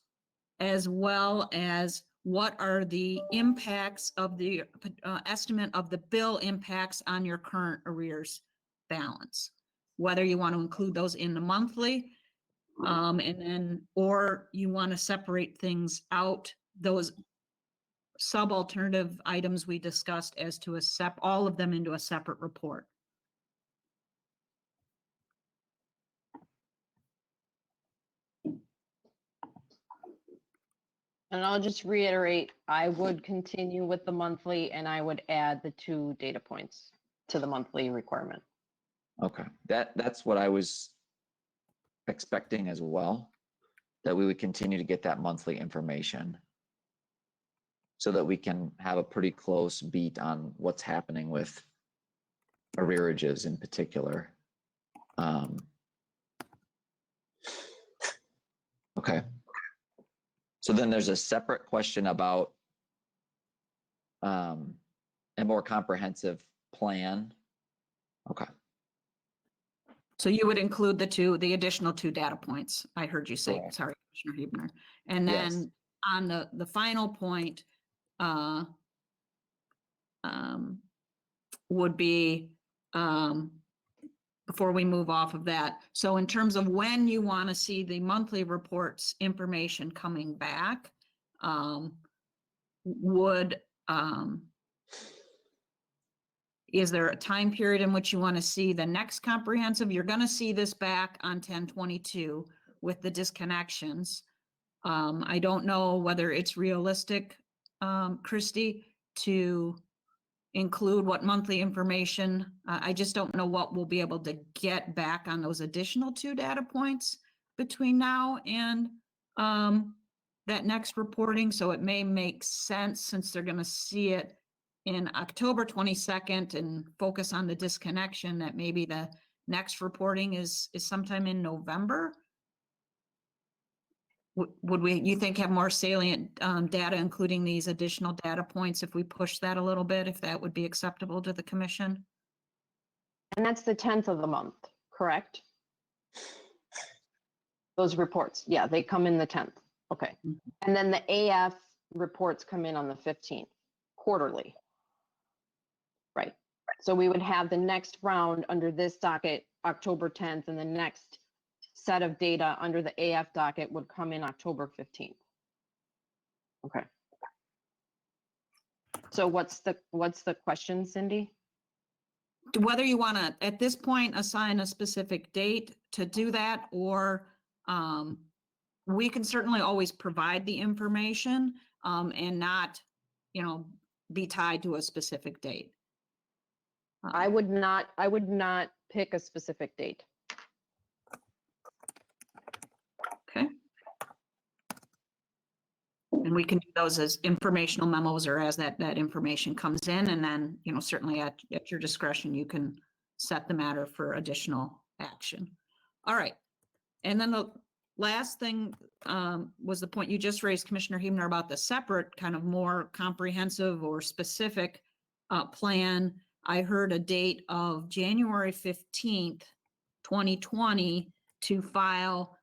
as well as what are the impacts of the estimate of the bill impacts on your current arrears balance, whether you want to include those in the monthly, and then, or you want to separate things out, those sub-alternative items we discussed as to all of them into a separate report. And I'll just reiterate, I would continue with the monthly, and I would add the 2 data points to the monthly requirement. Okay, that's what I was expecting as well, that we would continue to get that monthly information so that we can have a pretty close beat on what's happening with arrearages in particular. Okay. So then there's a separate question about a more comprehensive plan. Okay. So you would include the additional 2 data points. I heard you say, Correct. sorry, Commissioner Hebner. And Yes. then on the final point would be, before we move off of that. So in terms of when you want to see the monthly reports information coming back, is there a time period in which you want to see the next comprehensive? You're going to see this back on 10/22 with the disconnections. I don't know whether it's realistic, Christy, to include what monthly information. I just don't know what we'll be able to get back on those additional 2 data points between now and that next reporting. So it may make sense, since they're going to see it in October 22nd and focus on the disconnection, that maybe the next reporting is sometime in November. Would you think have more salient data, including these additional data points, if we push that a little bit, if that would be acceptable to the commission? And that's the 10th of the month, correct? Those reports, yeah, they come in the 10th. Okay. And then the AF reports come in on the 15th, quarterly. Right. So we would have the next round under this docket October 10th, and the next set of data under the AF docket would come in October 15th. Okay. So what's the question, Cindy? Whether you want to, at this point, assign a specific date to do that, or we can certainly always provide the information and not, be tied to a specific date. I would not pick a specific date. Okay. And we can do those as informational memos or as that information comes in, and then, certainly at your discretion, you can set the matter for additional action. All right. And then the last thing was the point you just raised, Commissioner Hebner, about the separate kind of more comprehensive or specific plan. I heard a date of January 15th, 2020 to file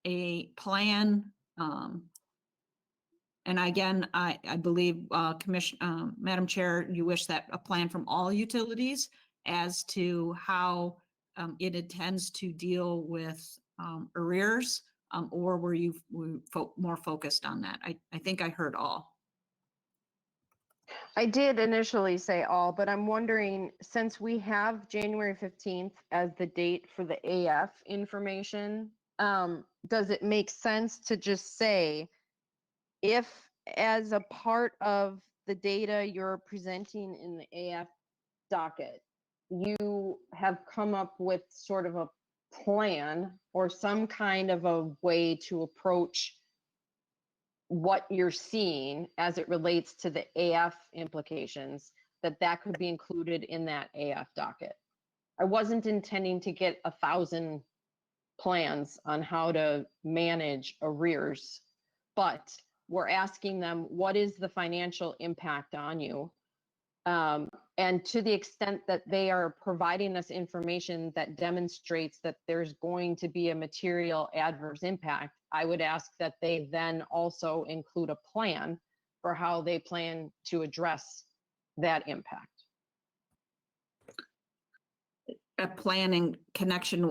a plan. And again, I believe, Madam Chair, you wish that a plan from all utilities as to how it intends to deal with arrears, or were you more focused on that? I think I heard all. I did initially say all, but I'm wondering, since we have January 15th as the date for the AF information, does it make sense to just say, if as a part of the data you're presenting in the AF docket, you have come up with sort of a plan or some kind of a way to approach what you're seeing as it relates to the AF implications, that could be included in that AF docket. I wasn't intending to get 1,000 plans on how to manage arrears, but we're asking them, what is the financial impact on you? And to the extent that they are providing us information that demonstrates that there's going to be a material adverse impact, I would ask that they then also include a plan for how they plan to address that impact. A plan in connection,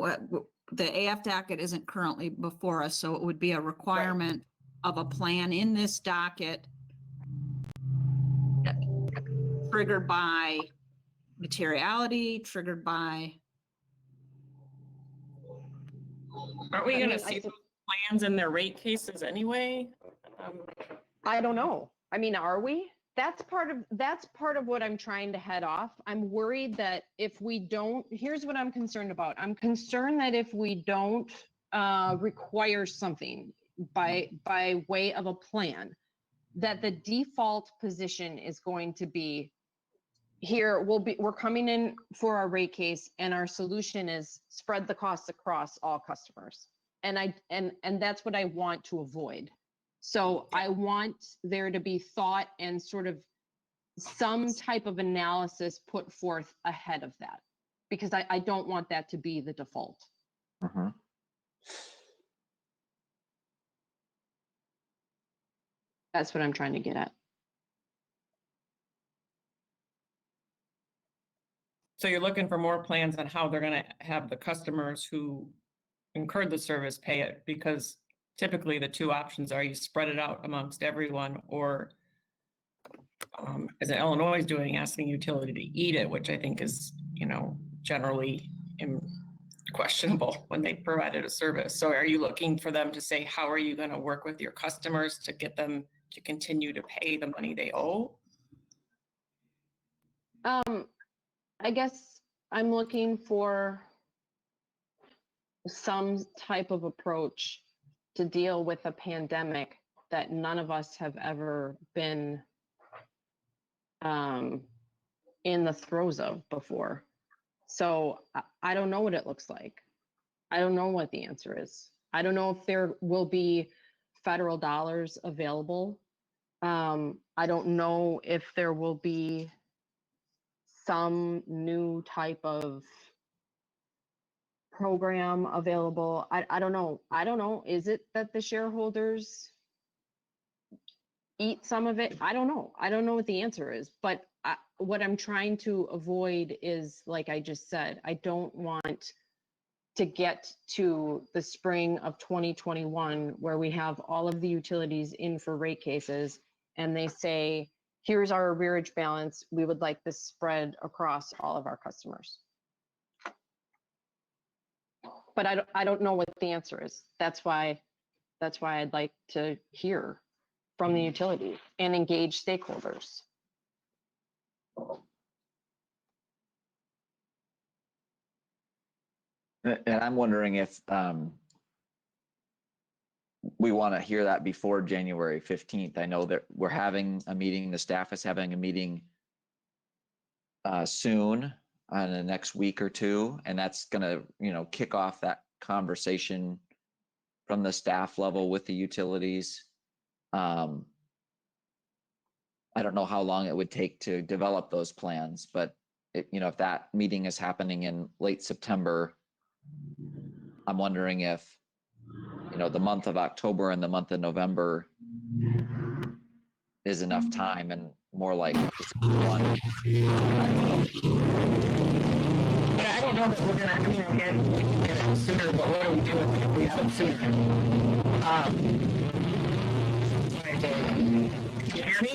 the AF docket isn't currently before us, so it would be a requirement of a plan in this docket triggered by materiality, triggered by. Aren't we going to see those plans in their rate cases anyway? I don't know. I mean, are we? That's part of what I'm trying to head off. I'm worried that if we don't, here's what I'm concerned about. I'm concerned that if we don't require something by way of a plan, that the default position is going to be, here we're coming in for our rate case and our solution is spread the costs across all customers. And that's what I want to avoid. So I want there to be thought and sort of some type of analysis put forth ahead of that, because I don't want that to be the default. Mhm. That's what I'm trying to get at. So you're looking for more plans on how they're going to have the customers who incurred the service pay it, because typically the two options are you spread it out amongst everyone, or as Illinois is doing, asking utility to eat it, which I think is, generally questionable when they provided a service. So are you looking for them to say, how are you going to work with your customers to get them to continue to pay the money they owe? I guess I'm looking for some type of approach to deal with a pandemic that none of us have ever been in the throes of before. So I don't know what it looks like. I don't know what the answer is. I don't know if there will be federal dollars available. I don't know if there will be some new type of program available. I don't know. I don't know. Is it that the shareholders eat some of it? I don't know. I don't know what the answer is. But what I'm trying to avoid is, like I just said, I don't want to get to the spring of 2021 where we have all of the utilities in for rate cases and they say, here's our arrearage balance. We would like this spread across all of our customers. But I don't know what the answer is. That's why that's why I'd like to hear from the utility and engage stakeholders. And I'm wondering if we want to hear that before January 15th. I know that we're having a meeting, the staff is having a meeting soon on the next week or two, and that's going to, kick off that conversation from the staff level with the utilities. I don't know how long it would take to develop those plans, but if that meeting is happening in late September, I'm wondering if, the month of October and the month of November is enough time, and more like just one. I don't know that we're gonna, get it sooner, but what do we do if we have it sooner? Can you hear me?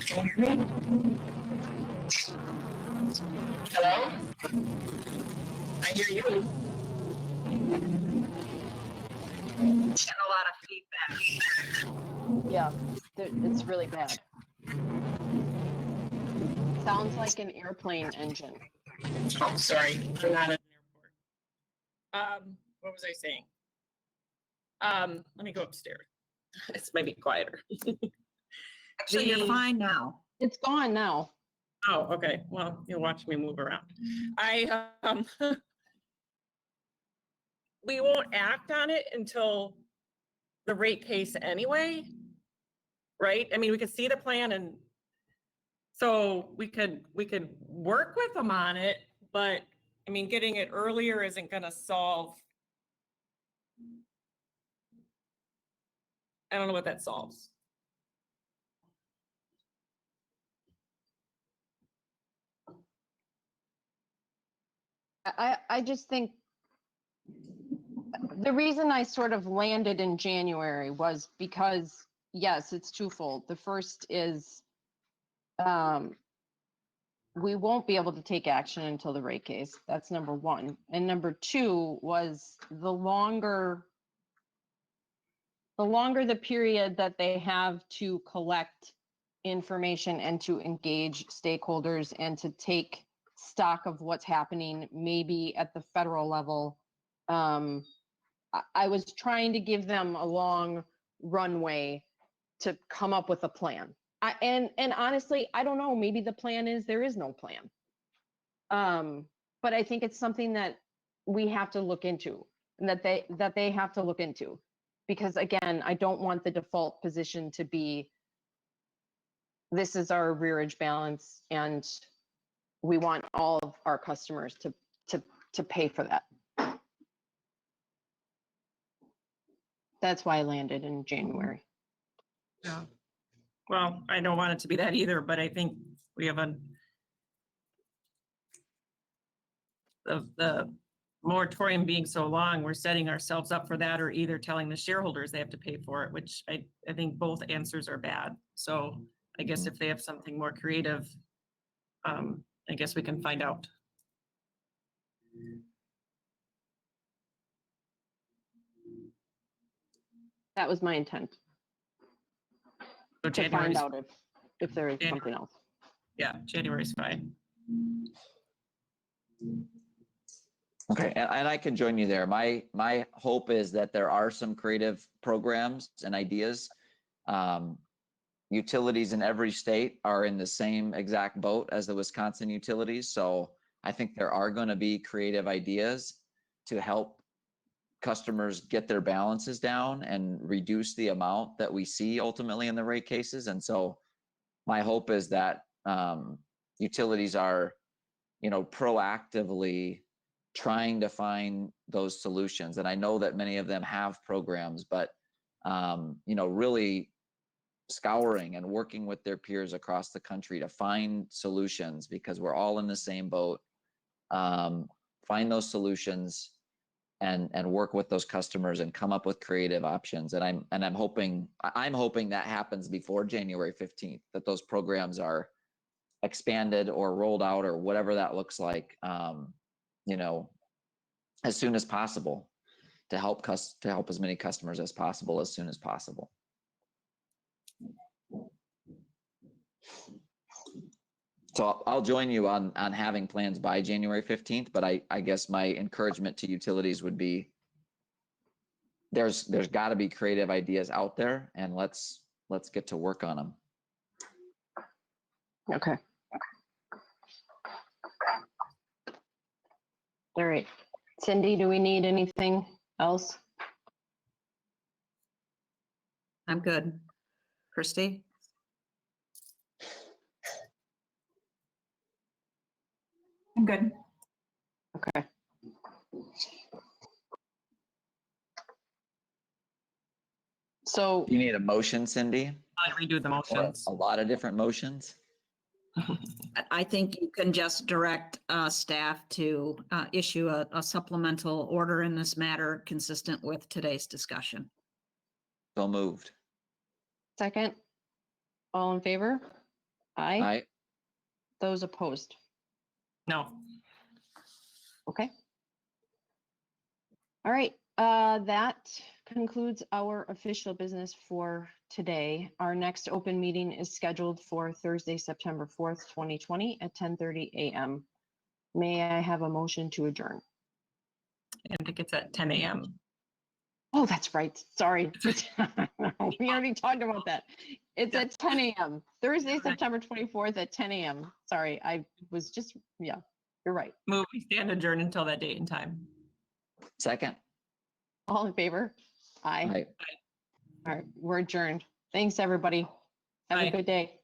Can you hear me? Hello? I hear you. Getting a lot of feedback. Yeah, it's really bad. Sounds like an airplane engine. Oh, sorry, I'm not at an airport. What was I saying? Let me go upstairs. It's maybe quieter. Actually, you're fine now. It's gone now. Oh, okay. Well, you'll watch me move around. We won't act on it until the rate case anyway, right? I mean, we could see the plan, and so we could work with them on it, but I mean, getting it earlier isn't going to solve. I don't know what that solves. I just think the reason I sort of landed in January was because, yes, it's twofold. The first is we won't be able to take action until the rate case. That's number one. And number two was the longer the period that they have to collect information and to engage stakeholders and to take stock of what's happening, maybe at the federal level. I was trying to give them a long runway to come up with a plan. And honestly, I don't know, maybe the plan is there is no plan. But I think it's something that we have to look into, and that they have to look into. Because again, I don't want the default position to be, this is our arrearage balance, and we want all of our customers to pay for that. That's why I landed in January. Yeah. Well, I don't want it to be that either, but I think we have the moratorium being so long, we're setting ourselves up for that, or either telling the shareholders they have to pay for it, which I think both answers are bad. So I guess if they have something more creative, I guess we can find out. That was my intent. So To find out if there is something else. Yeah, January's fine. Okay, and I can join you there. My hope is that there are some creative programs and ideas. Utilities in every state are in the same exact boat as the Wisconsin utilities. So I think there are going to be creative ideas to help customers get their balances down and reduce the amount that we see ultimately in the rate cases. And so my hope is that utilities are, proactively trying to find those solutions. And I know that many of them have programs, but, really scouring and working with their peers across the country to find solutions, because we're all in the same boat. Find those solutions and work with those customers and come up with creative options. And I'm hoping that happens before January 15th, that those programs are expanded or rolled out or whatever that looks like, you know, as soon as possible to help as many customers as possible as soon as possible. So I'll join you on having plans by January 15th, but I guess my encouragement to utilities would be there's got to be creative ideas out there, and let's get to work on them. Okay. All right. Cindy, do we need anything else? I'm good. Christy? I'm good. Okay. So You need a motion, Cindy? I'll redo the Or motions. a lot of different motions? I think you can just direct staff to issue a supplemental order in this matter consistent with today's discussion. So moved. second, all in favor? Aye. Aye. Those opposed? No. Okay. All right, that concludes our official business for today. Our next open meeting is scheduled for Thursday, September 4th, 2020 at 10:30 a.m. May I have a motion to adjourn? And it gets at 10 a.m. Oh, that's right. Sorry. We already talked about that. It's at 10 a.m. Thursday, September 24th at 10 a.m. Sorry, I was just, yeah, you're right. Move, we stand adjourned until that date and time. Second. All in favor? Aye. Aye. All right, we're adjourned. Thanks, everybody. Have Aye. a good day.